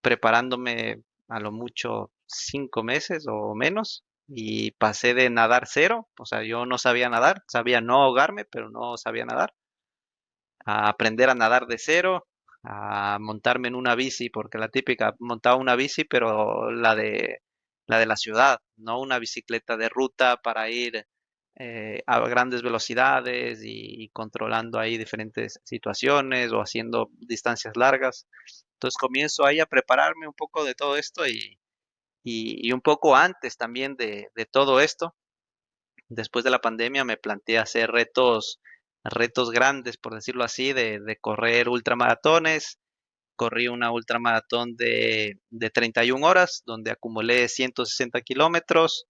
[SPEAKER 1] preparándome a lo mucho 5 meses o menos y pasé de nadar cero, o sea, yo no sabía nadar, sabía no ahogarme, pero no sabía nadar, a aprender a nadar de cero, a montarme en una bici, porque la típica, montaba una bici, pero la de la ciudad, no una bicicleta de ruta para ir a grandes velocidades y controlando ahí diferentes situaciones o haciendo distancias largas. Entonces comienzo ahí a prepararme un poco de todo esto y un poco antes también de todo esto, después de la pandemia me planteé hacer retos grandes, por decirlo así, de correr ultramaratones. Corrí una ultramaratón de 31 horas, donde acumulé 160 kilómetros.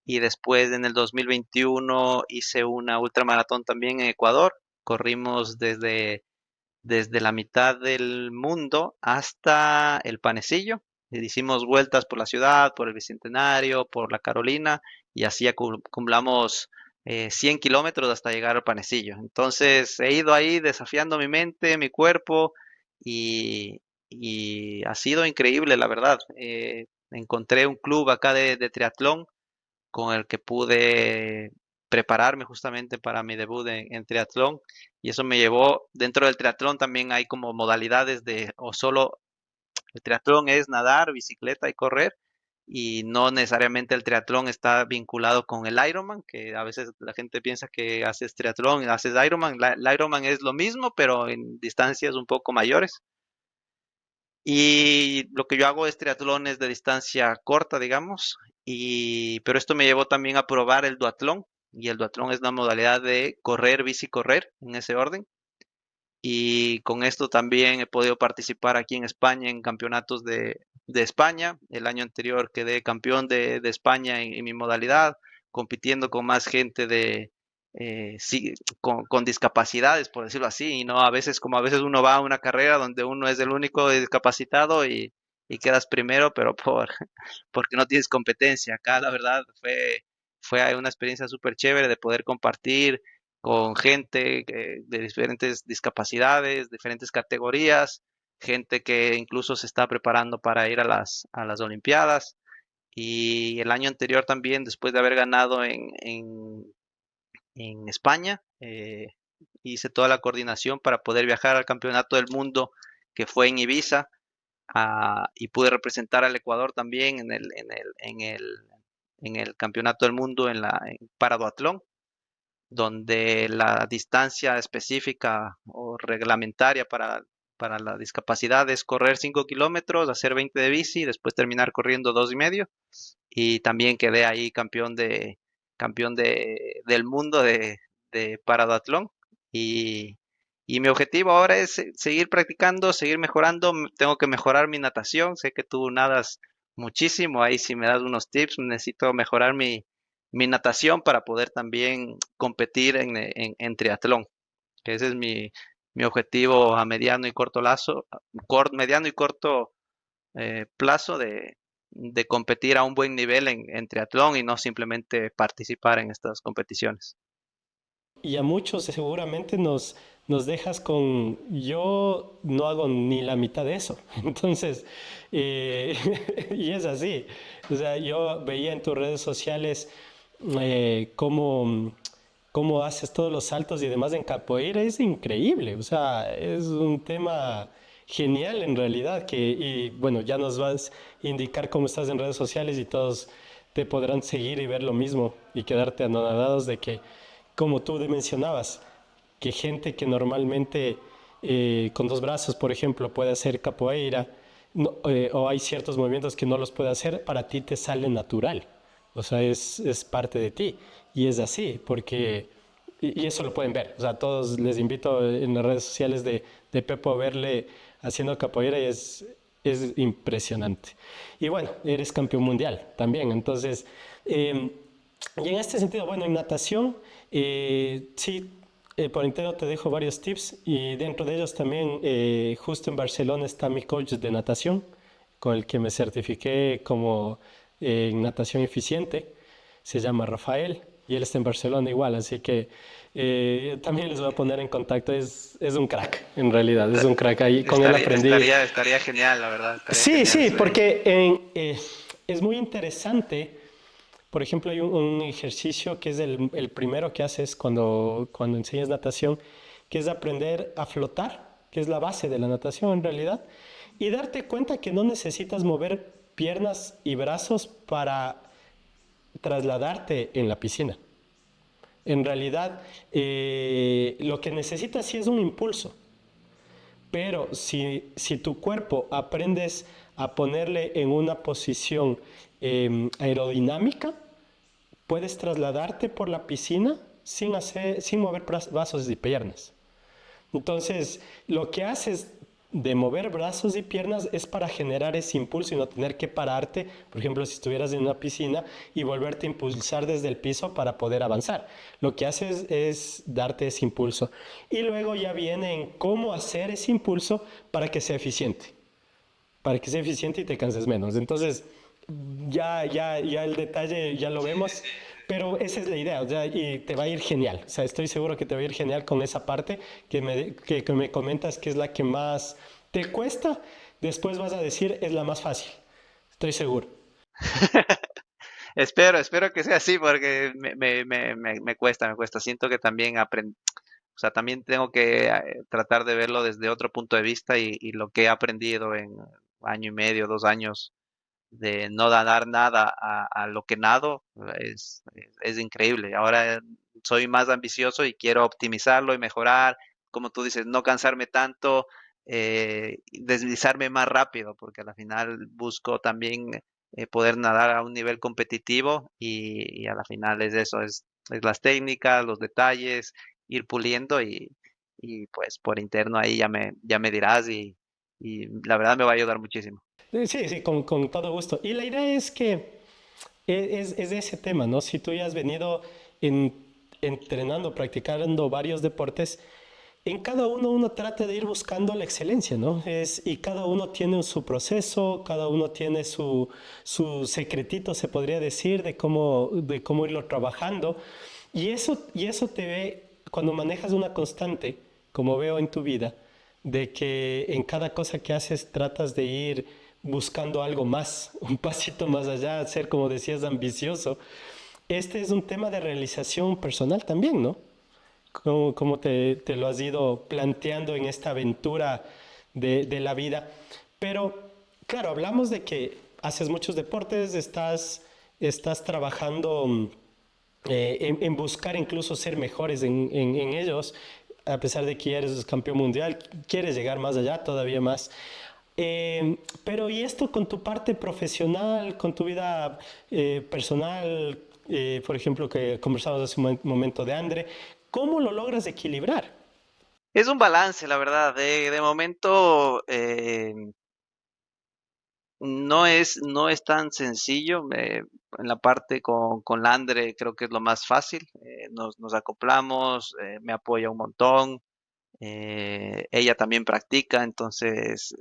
[SPEAKER 1] Y después en el 2021 hice una ultramaratón también en Ecuador. Corrimos desde la mitad del mundo hasta el Panecillo. Hicimos vueltas por la ciudad, por el Bicentenario, por la Carolina y así acumulamos 100 kilómetros hasta llegar al Panecillo. Entonces he ido ahí desafiando mi mente, mi cuerpo y, y ha sido increíble, la verdad. Encontré un club acá de triatlón con el que pude prepararme justamente para mi debut en triatlón y eso me llevó, dentro del triatlón también hay como modalidades o solo el triatlón es nadar, bicicleta y correr y no necesariamente el triatlón está vinculado con el Ironman, que a veces la gente piensa que haces triatlón y haces Ironman. El Ironman es lo mismo, pero en distancias un poco mayores. Y lo que yo hago es triatlones de distancia corta, digamos, pero esto me llevó también a probar el duatlón, y el duatlón es una modalidad de correr, bici, correr, en ese orden. Y con esto también he podido participar aquí en España en campeonatos de España. El año anterior quedé campeón de España en mi modalidad, compitiendo con más gente sí, con discapacidades, por decirlo así, y no a veces como a veces uno va a una carrera donde uno es el único discapacitado y quedas primero, pero porque no tienes competencia. Acá la verdad fue una experiencia súper chévere de poder compartir con gente de diferentes discapacidades, diferentes categorías, gente que incluso se está preparando para ir a las Olimpiadas. Y el año anterior también, después de haber ganado en España, hice toda la coordinación para poder viajar al Campeonato del Mundo que fue en Ibiza, y pude representar al Ecuador también en el Campeonato del Mundo para duatlón, donde la distancia específica o reglamentaria para la discapacidad es correr 5 kilómetros, hacer 20 de bici, después terminar corriendo 2,5. Y también quedé ahí campeón del mundo de paraduatlón. Y, y mi objetivo ahora es seguir practicando, seguir mejorando. Tengo que mejorar mi natación. Sé que tú nadas muchísimo. Ahí si me das unos tips, necesito mejorar mi natación para poder también competir en triatlón. Que ese es mi objetivo a mediano y corto plazo, mediano y corto plazo de competir a un buen nivel en triatlón y no simplemente participar en estas competiciones.
[SPEAKER 2] Y a muchos seguramente nos dejas con, yo no hago ni la mitad de eso. Entonces, eh, y es así. O sea, yo veía en tus redes sociales cómo haces todos los saltos y demás en capoeira. Es increíble. O sea, es un tema genial en realidad. Y bueno, ya nos vas a indicar cómo estás en redes sociales y todos te podrán seguir y ver lo mismo y quedarte anonadados de que como tú mencionabas, que gente que normalmente con dos brazos, por ejemplo, puede hacer capoeira, o hay ciertos movimientos que no los puede hacer, para ti te sale natural. O sea, es parte de ti. Y es así, porque, y eso lo pueden ver. O sea, todos les invito en las redes sociales de Pepo a verle haciendo capoeira y es impresionante. Y bueno, eres campeón mundial también. Entonces, y en este sentido, bueno, en natación, sí, por entero te dejo varios tips y dentro de ellos también, justo en Barcelona está mi coach de natación, con el que me certifiqué como en natación eficiente. se llama Rafael y él está en Barcelona igual, así que también les voy a poner en contacto, es un crack, en realidad, es un crack, ahí con él aprendí.
[SPEAKER 1] Estaría genial, la verdad, estaría
[SPEAKER 2] Sí,
[SPEAKER 1] genial.
[SPEAKER 2] sí, porque es muy interesante. Por ejemplo, hay un ejercicio que es el primero que haces cuando enseñas natación, que es aprender a flotar, que es la base de la natación en realidad, y darte cuenta que no necesitas mover piernas y brazos para trasladarte en la piscina. En realidad, lo que necesitas sí es un impulso, pero si tu cuerpo aprendes a ponerle en una posición aerodinámica, puedes trasladarte por la piscina sin mover brazos y piernas. Entonces, lo que haces de mover brazos y piernas es para generar ese impulso y no tener que pararte, por ejemplo, si estuvieras en una piscina y volverte a impulsar desde el piso para poder avanzar. Lo que haces es darte ese impulso. Y luego ya viene en cómo hacer ese impulso para que sea eficiente y te canses menos. Entonces, ya el detalle ya lo vemos, pero esa es la idea, o sea, y te va a ir genial. O sea, estoy seguro que te va a ir genial con esa parte que me comentas que es la que más te cuesta. Después vas a decir es la más fácil. Estoy seguro.
[SPEAKER 1] Espero que sea así porque me cuesta, me cuesta. Siento que también o sea, también tengo que tratar de verlo desde otro punto de vista y lo que he aprendido en año y medio, 2 años de no dar nada a lo que nado es increíble. Ahora soy más ambicioso y quiero optimizarlo y mejorar, como tú dices, no cansarme tanto, deslizarme más rápido, porque al final busco también poder nadar a un nivel competitivo y a la final es eso, es las técnicas, los detalles, ir puliendo y pues por interno ahí ya me dirás y la verdad me va a ayudar muchísimo.
[SPEAKER 2] Sí, sí, con todo gusto. Y la idea es que es de ese tema, ¿no? Si tú ya has venido en- entrenando, practicando varios deportes, en cada uno trata de ir buscando la excelencia, ¿no? Y cada uno tiene su proceso, cada uno tiene su secretito, se podría decir, de cómo irlo trabajando. Y eso te ve cuando manejas una constante, como veo en tu vida, de que en cada cosa que haces tratas de ir buscando algo más, un pasito más allá, ser, como decías, ambicioso. Este es un tema de realización personal también, ¿no? Cómo te lo has ido planteando en esta aventura de la vida. Pero, claro, hablamos de que haces muchos deportes, estás trabajando en buscar incluso ser mejores en ellos, a pesar de que ya eres campeón mundial, quieres llegar más allá, todavía más. Pero ¿y esto con tu parte profesional, con tu vida personal, por ejemplo, que conversamos hace un momento de Andre, ¿cómo lo logras equilibrar?
[SPEAKER 1] Es un balance, la verdad. De momento no es tan sencillo. En la parte con Landre creo que es lo más fácil. Nos acoplamos, me apoya un montón. Ella también practica, entonces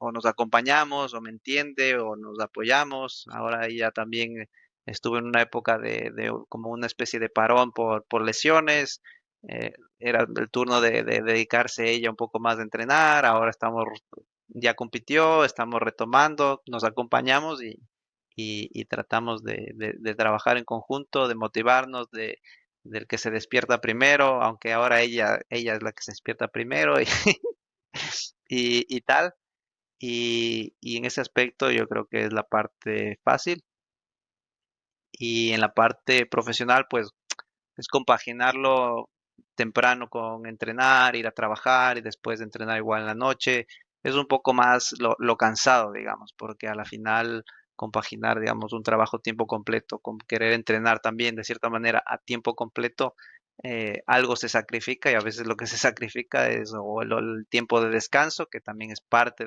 [SPEAKER 1] o nos acompañamos o me entiende o nos apoyamos. Ahora ella también estuvo en una época de como una especie de parón por lesiones. Era el turno de dedicarse ella un poco más a entrenar. Ahora ya compitió, estamos retomando, nos acompañamos y tratamos de trabajar en conjunto, de motivarnos, del que se despierta primero, aunque ahora ella es la que se despierta primero y tal. Y en ese aspecto yo creo que es la parte fácil. Y en la parte profesional, pues es compaginarlo temprano con entrenar, ir a trabajar y después de entrenar igual en la noche. Es un poco más lo cansado, digamos, porque a la final compaginar, digamos, un trabajo a tiempo completo con querer entrenar también de cierta manera a tiempo completo, algo se sacrifica y a veces lo que se sacrifica es o el tiempo de descanso, que también es parte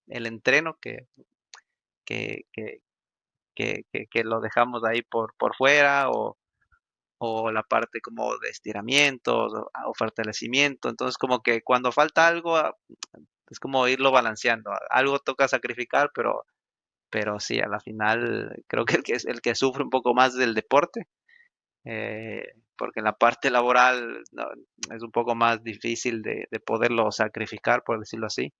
[SPEAKER 1] el entreno, que, que, que lo dejamos ahí por fuera o la parte como de estiramientos o fortalecimiento. Entonces, como que cuando falta algo, es como irlo balanceando. Algo toca sacrificar, pero sí, a la final creo que el que sufre un poco más del deporte, porque en la parte laboral no, es un poco más difícil de poderlo sacrificar, por decirlo así.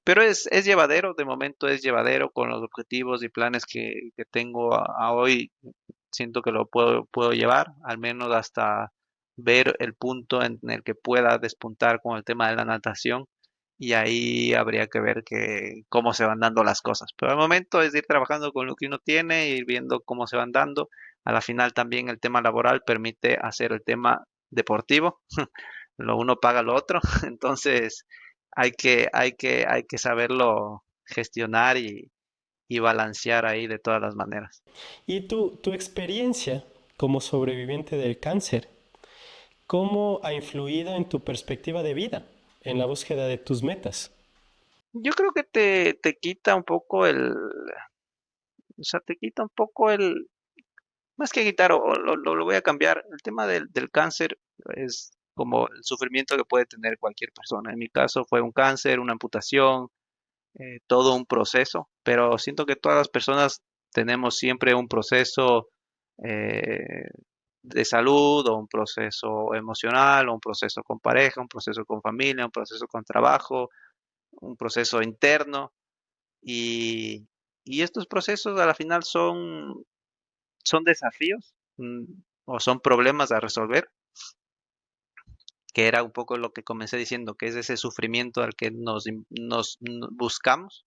[SPEAKER 1] Pero es llevadero, de momento es llevadero con los objetivos y planes que tengo a hoy. Siento que lo puedo llevar, al menos hasta ver el punto en el que pueda despuntar con el tema de la natación. Y ahí habría que ver cómo se van dando las cosas. Pero al momento es ir trabajando con lo que uno tiene, ir viendo cómo se van dando. A la final también el tema laboral permite hacer el tema deportivo. Lo uno paga lo otro. Entonces hay que saberlo gestionar y balancear ahí de todas las maneras.
[SPEAKER 2] Y tu experiencia como sobreviviente del cáncer, ¿cómo ha influido en tu perspectiva de vida, en la búsqueda de tus metas?
[SPEAKER 1] Yo creo que te quita un poco o sea, te quita un poco más que quitar, lo voy a cambiar. El tema del cáncer es como el sufrimiento que puede tener cualquier persona. En mi caso fue un cáncer, una amputación, todo un proceso, pero siento que todas las personas tenemos siempre un proceso eh, de salud o un proceso emocional o un proceso con pareja, un proceso con familia, un proceso con trabajo, un proceso interno y, y estos procesos a la final son desafíos o son problemas a resolver, que era un poco lo que comencé diciendo, que es ese sufrimiento al que nos buscamos.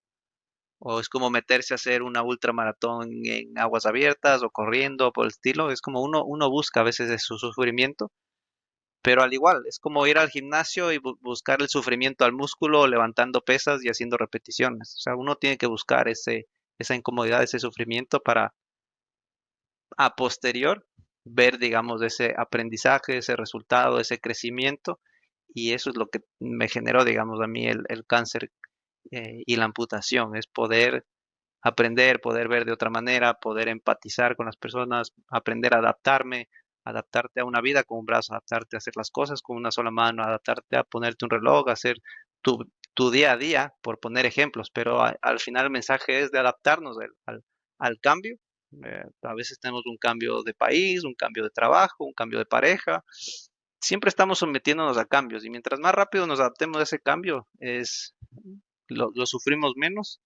[SPEAKER 1] O es como meterse a hacer una ultramaratón en aguas abiertas o corriendo por el estilo. Es como uno busca a veces de su sufrimiento, pero al igual, es como ir al gimnasio y buscar el sufrimiento al músculo levantando pesas y haciendo repeticiones. O sea, uno tiene que buscar esa incomodidad, ese sufrimiento para a posterior ver, digamos, ese aprendizaje, ese resultado, ese crecimiento. Y eso es lo que me generó, digamos, a mí el cáncer y la amputación, es poder aprender, poder ver de otra manera, poder empatizar con las personas, aprender a adaptarme, adaptarte a una vida con un brazo, adaptarte a hacer las cosas con una sola mano, adaptarte a ponerte un reloj, a hacer tu día a día, por poner ejemplos, pero al final el mensaje es de adaptarnos al cambio. A veces tenemos un cambio de país, un cambio de trabajo, un cambio de pareja. Siempre estamos sometiéndonos a cambios y mientras más rápido nos adaptemos a ese cambio, lo sufrimos menos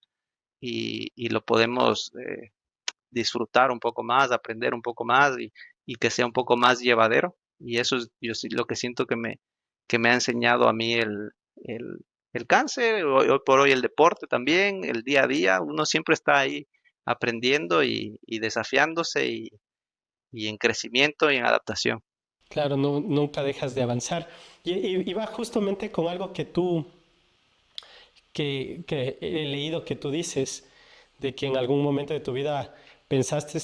[SPEAKER 1] y lo podemos disfrutar un poco más, aprender un poco más y que sea un poco más llevadero. Y eso es yo sí lo que siento que me ha enseñado a mí el, el cáncer, hoy por hoy el deporte también, el día a día. Uno siempre está ahí aprendiendo y desafiándose y en crecimiento y en adaptación.
[SPEAKER 2] Claro, nunca dejas de avanzar. Y va justamente con algo que he leído que tú dices, de que en algún momento de tu vida pensaste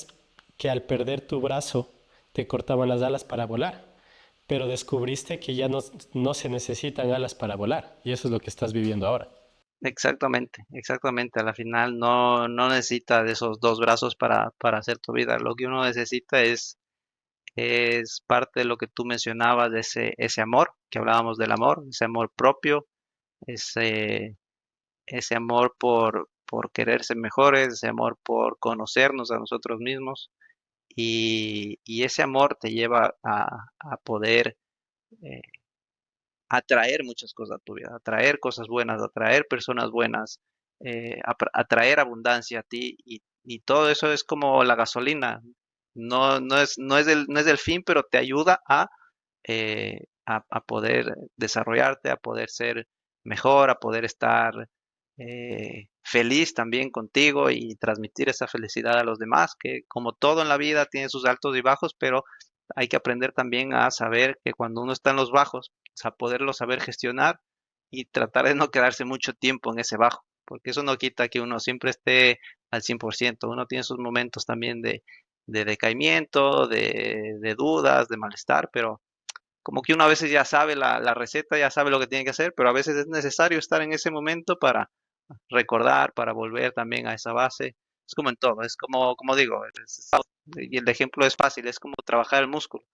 [SPEAKER 2] que al perder tu brazo te cortaban las alas para volar, pero descubriste que ya no se necesitan alas para volar, y eso es lo que estás viviendo ahora.
[SPEAKER 1] Exactamente, exactamente. A la final no necesitas de esos dos brazos para hacer tu vida. Lo que uno necesita es parte de lo que tú mencionabas, de ese amor, que hablábamos del amor, ese amor propio, ese, ese amor por querer ser mejores, ese amor por conocernos a nosotros mismos y ese amor te lleva a poder eh, atraer muchas cosas a tu vida, atraer cosas buenas, atraer personas buenas, atraer abundancia a ti y todo eso es como la gasolina. No es el fin, pero te ayuda a poder desarrollarte, a poder ser mejor, a poder estar feliz también contigo y transmitir esa felicidad a los demás, que como todo en la vida tiene sus altos y bajos, pero hay que aprender también a saber que cuando uno está en los bajos, a poderlo saber gestionar y tratar de no quedarse mucho tiempo en ese bajo, porque eso no quita que uno siempre esté al 100%. Uno tiene sus momentos también de decaimiento, de dudas, de malestar, pero como que uno a veces ya sabe la receta, ya sabe lo que tiene que hacer, pero a veces es necesario estar en ese momento para recordar, para volver también a esa base. Es como en todo, es como digo, y el ejemplo es fácil, es como trabajar el músculo.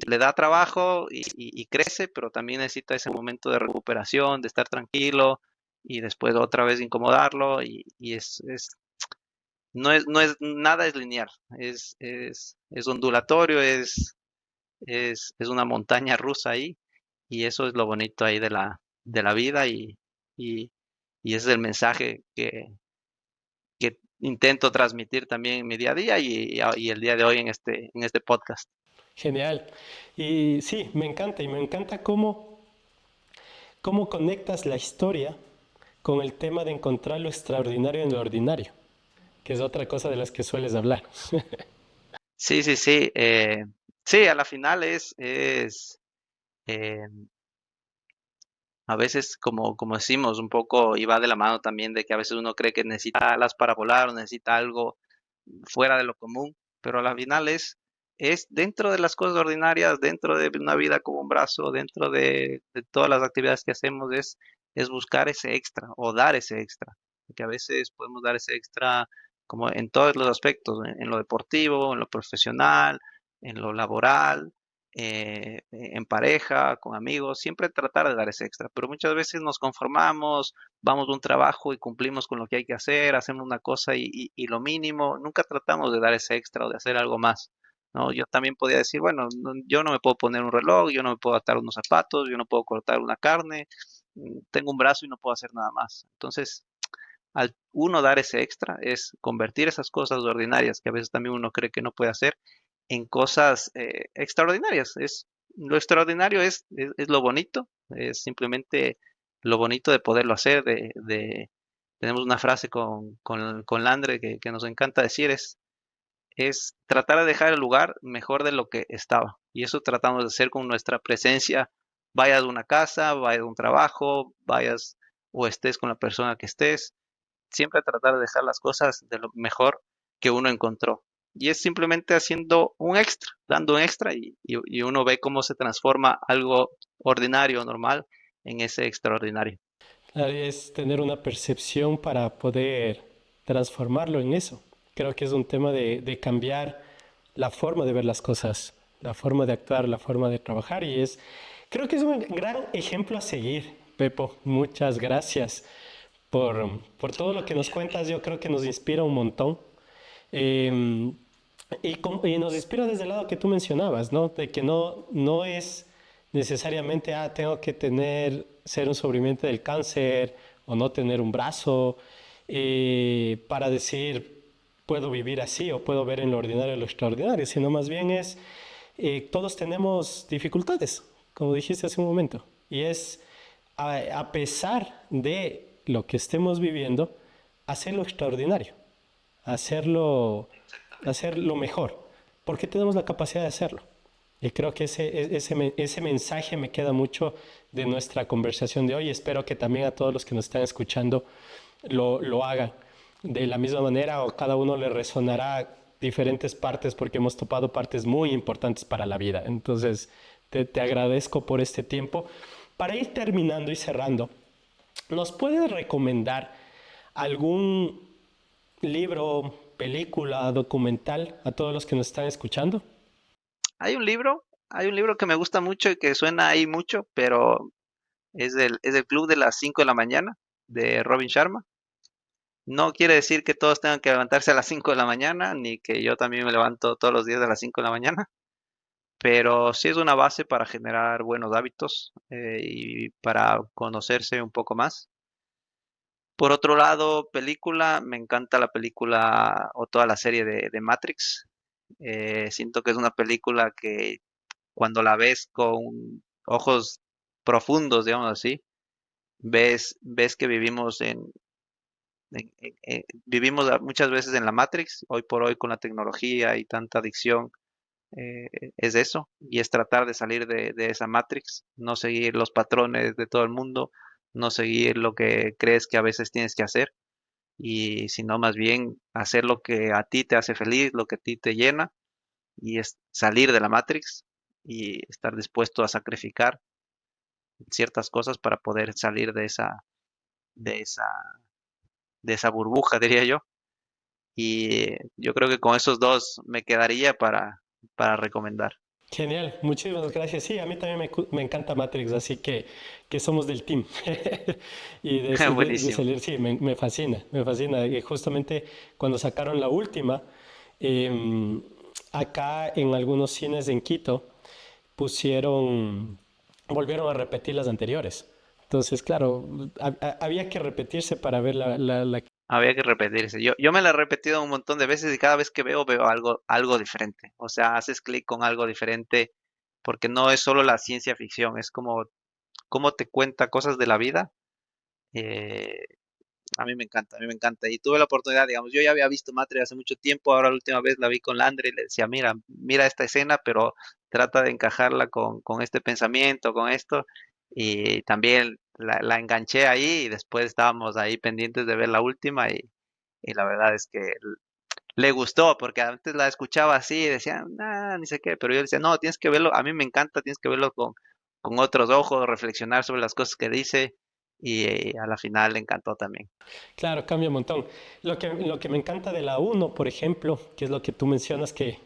[SPEAKER 1] Le da trabajo y crece, pero también necesita ese momento de recuperación, de estar tranquilo, y después otra vez incomodarlo y no es, nada es lineal, es ondulatorio, es una montaña rusa ahí y eso es lo bonito ahí de la vida y, y ese es el mensaje que intento transmitir también en mi día a día y el día de hoy en este podcast.
[SPEAKER 2] Genial. Y sí, me encanta y me encanta cómo conectas la historia con el tema de encontrar lo extraordinario en lo ordinario, que es otra cosa de las que sueles hablar.
[SPEAKER 1] Sí, sí, sí. Sí, a la final eh, a veces, como decimos, un poco y va de la mano también de que a veces uno cree que necesita alas para volar o necesita algo fuera de lo común, pero a la final es dentro de las cosas ordinarias, dentro de una vida como un brazo, dentro de todas las actividades que hacemos, es buscar ese extra o dar ese extra, porque a veces podemos dar ese extra como en todos los aspectos, en lo deportivo, en lo profesional, en lo laboral, en pareja, con amigos, siempre tratar de dar ese extra, pero muchas veces nos conformamos, vamos de un trabajo y cumplimos con lo que hay que hacer, hacemos una cosa y lo mínimo, nunca tratamos de dar ese extra o de hacer algo más, ¿no? Yo también podía decir, bueno, yo no me puedo poner un reloj, yo no me puedo atar unos zapatos, yo no puedo cortar una carne, tengo un brazo y no puedo hacer nada más. Entonces, al uno dar ese extra es convertir esas cosas ordinarias que a veces también uno cree que no puede hacer en cosas extraordinarias. Lo extraordinario es lo bonito, es simplemente lo bonito de poderlo hacer. Tenemos una frase con Landre que nos encanta decir, es tratar de dejar el lugar mejor de lo que estaba. Y eso tratamos de hacer con nuestra presencia, vayas de una casa, vayas de un trabajo, vayas o estés con la persona que estés, siempre tratar de dejar las cosas de lo mejor que uno encontró. Y es simplemente haciendo un extra, dando un extra y uno ve cómo se transforma algo ordinario, normal, en ese extraordinario.
[SPEAKER 2] Es tener una percepción para poder transformarlo en eso. Creo que es un tema de cambiar la forma de ver las cosas, la forma de actuar, la forma de trabajar y creo que es un gran ejemplo a seguir, Pepo. Muchas gracias por todo lo que nos cuentas. Yo creo que nos inspira un montón. Eh, y nos inspira desde el lado que tú mencionabas, ¿no? De que no es necesariamente, tengo que ser un sobreviviente del cáncer o no tener un brazo para decir, puedo vivir así o puedo ver en lo ordinario lo extraordinario, sino más bien todos tenemos dificultades, como dijiste hace un momento, y a pesar de lo que estemos viviendo, hacer lo extraordinario, hacerlo, hacerlo mejor, porque tenemos la capacidad de hacerlo. Y creo que ese mensaje me queda mucho de nuestra conversación de hoy. Espero que también a todos los que nos están escuchando lo hagan de la misma manera o cada uno le resonará diferentes partes porque hemos topado partes muy importantes para la vida. Entonces, te agradezco por este tiempo. Para ir terminando y cerrando, ¿nos puedes recomendar algún libro, película, documental a todos los que nos están escuchando?
[SPEAKER 1] Hay un libro que me gusta mucho y que suena ahí mucho, pero es del Club de las 5 de la mañana de Robin Sharma. No quiere decir que todos tengan que levantarse a las 5 de la mañana, ni que yo también me levanto todos los días a las 5 de la mañana, pero sí es una base para generar buenos hábitos y para conocerse un poco más. Por otro lado, película, me encanta la película o toda la serie de Matrix. Siento que es una película que cuando la ves con ojos profundos, digamos así, ves que vivimos muchas veces en la Matrix. Hoy por hoy con la tecnología y tanta adicción, es eso, y es tratar de salir de esa Matrix, no seguir los patrones de todo el mundo, no seguir lo que crees que a veces tienes que hacer, y sino más bien hacer lo que a ti te hace feliz, lo que a ti te llena, y es salir de la Matrix y estar dispuesto a sacrificar ciertas cosas para poder salir de esa, de esa burbuja, diría yo. Y yo creo que con esos dos me quedaría para recomendar.
[SPEAKER 2] Genial, muchísimas gracias. Sí, a mí también me encanta Matrix, así que somos del team. Y de
[SPEAKER 1] Buenísimo.
[SPEAKER 2] salir, sí, me fascina, me fascina. Y justamente cuando sacaron la última, em, acá en algunos cines en Quito volvieron a repetir las anteriores. Entonces, claro, había que repetirse para ver la.
[SPEAKER 1] Había que repetirse. Yo me la he repetido un montón de veces y cada vez que veo, veo algo diferente. O sea, haces clic con algo diferente porque no es solo la ciencia ficción, es como cómo te cuenta cosas de la vida. Eh, a mí me encanta, a mí me encanta. Y tuve la oportunidad, digamos, yo ya había visto Matrix hace mucho tiempo, ahora la última vez la vi con Landry y le decía, mira, mira esta escena, pero trata de encajarla con este pensamiento, con esto. Y también la enganché ahí y después estábamos ahí pendientes de ver la última y la verdad es que le gustó, porque antes la escuchaba así y decía, nah, ni sé qué, pero yo decía, no, tienes que verlo, a mí me encanta, tienes que verlo con otros ojos, reflexionar sobre las cosas que dice y a la final le encantó también.
[SPEAKER 2] Claro, cambia un montón. Lo que me encanta de la uno, por ejemplo, que es lo que tú mencionas que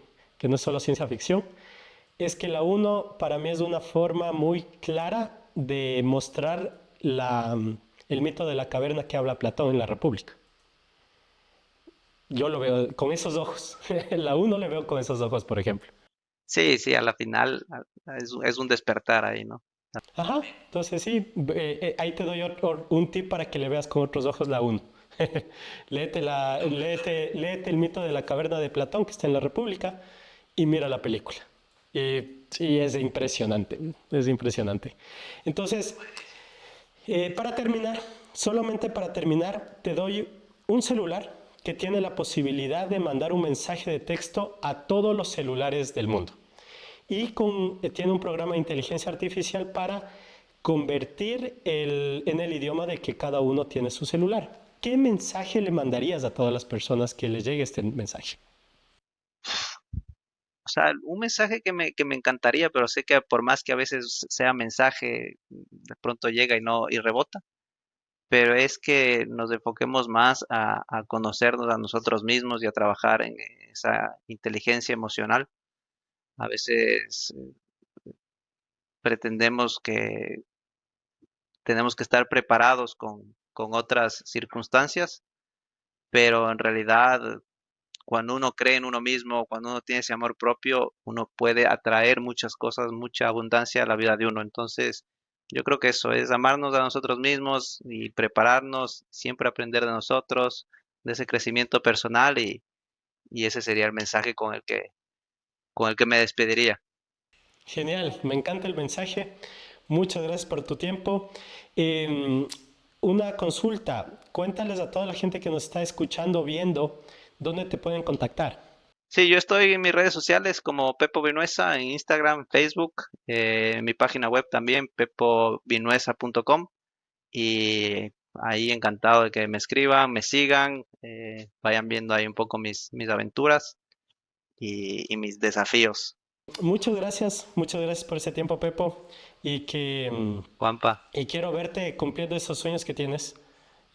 [SPEAKER 2] no es solo ciencia ficción, es que la uno para mí es una forma muy clara de mostrar el mito de la caverna que habla Platón en la República. Yo lo veo con esos ojos. La uno le veo con esos ojos, por ejemplo.
[SPEAKER 1] Sí, sí, a la final es un despertar ahí, ¿no?
[SPEAKER 2] Ajá, entonces sí, ahí te doy un tip para que le veas con otros ojos la uno. Léete el mito de la caverna de Platón que está en la República y mira la película. Y es impresionante, es impresionante. Entonces, para terminar, solamente para terminar, te doy un celular que tiene la posibilidad de mandar un mensaje de texto a todos los celulares del mundo. Y tiene un programa de inteligencia artificial para convertir en el idioma de que cada uno tiene su celular. ¿Qué mensaje le mandarías a todas las personas que les llegue este mensaje?
[SPEAKER 1] O sea, un mensaje que me encantaría, pero sé que por más que a veces sea mensaje, de pronto llega y no, y rebota, pero es que nos enfoquemos más a conocernos a nosotros mismos y a trabajar en esa inteligencia emocional. A veces pretendemos que tenemos que estar preparados con otras circunstancias, pero en realidad cuando uno cree en uno mismo, cuando uno tiene ese amor propio, uno puede atraer muchas cosas, mucha abundancia a la vida de uno. Entonces, yo creo que eso es amarnos a nosotros mismos y prepararnos, siempre aprender de nosotros, de ese crecimiento personal y ese sería el mensaje con el que me despediría.
[SPEAKER 2] Genial, me encanta el mensaje. Muchas gracias por tu tiempo. Eh, una consulta, cuéntales a toda la gente que nos está escuchando, viendo, dónde te pueden contactar.
[SPEAKER 1] Sí, yo estoy en mis redes sociales como Pepo Vinuesa, en Instagram, Facebook, en mi página web también, pepovinuesa.com. Y ahí encantado de que me escriban, me sigan, vayan viendo ahí un poco mis aventuras y mis desafíos.
[SPEAKER 2] Muchas gracias por ese tiempo, Pepo, y
[SPEAKER 1] Juanpa,
[SPEAKER 2] y quiero verte cumpliendo esos sueños que tienes.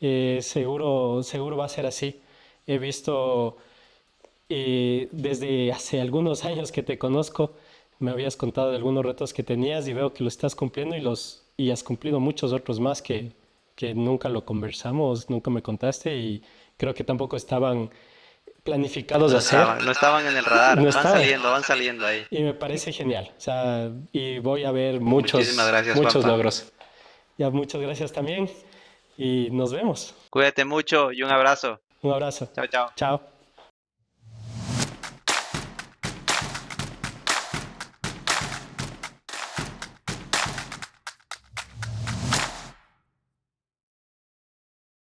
[SPEAKER 2] Seguro va a ser así. He visto desde hace algunos años que te conozco, me habías contado de algunos retos que tenías y veo que lo estás cumpliendo y has cumplido muchos otros más que nunca lo conversamos, nunca me contaste y creo que tampoco estaban planificados de
[SPEAKER 1] no
[SPEAKER 2] hacer.
[SPEAKER 1] estaban, no estaban en el radar,
[SPEAKER 2] No estaba.
[SPEAKER 1] van saliendo ahí.
[SPEAKER 2] Y me parece genial. O sea, y voy a ver
[SPEAKER 1] Muchísimas gracias,
[SPEAKER 2] muchos
[SPEAKER 1] Juanpa.
[SPEAKER 2] logros. Ya, muchas gracias también y nos vemos.
[SPEAKER 1] Cuídate mucho y un abrazo.
[SPEAKER 2] Un abrazo.
[SPEAKER 1] Chao, chao.
[SPEAKER 2] Chao.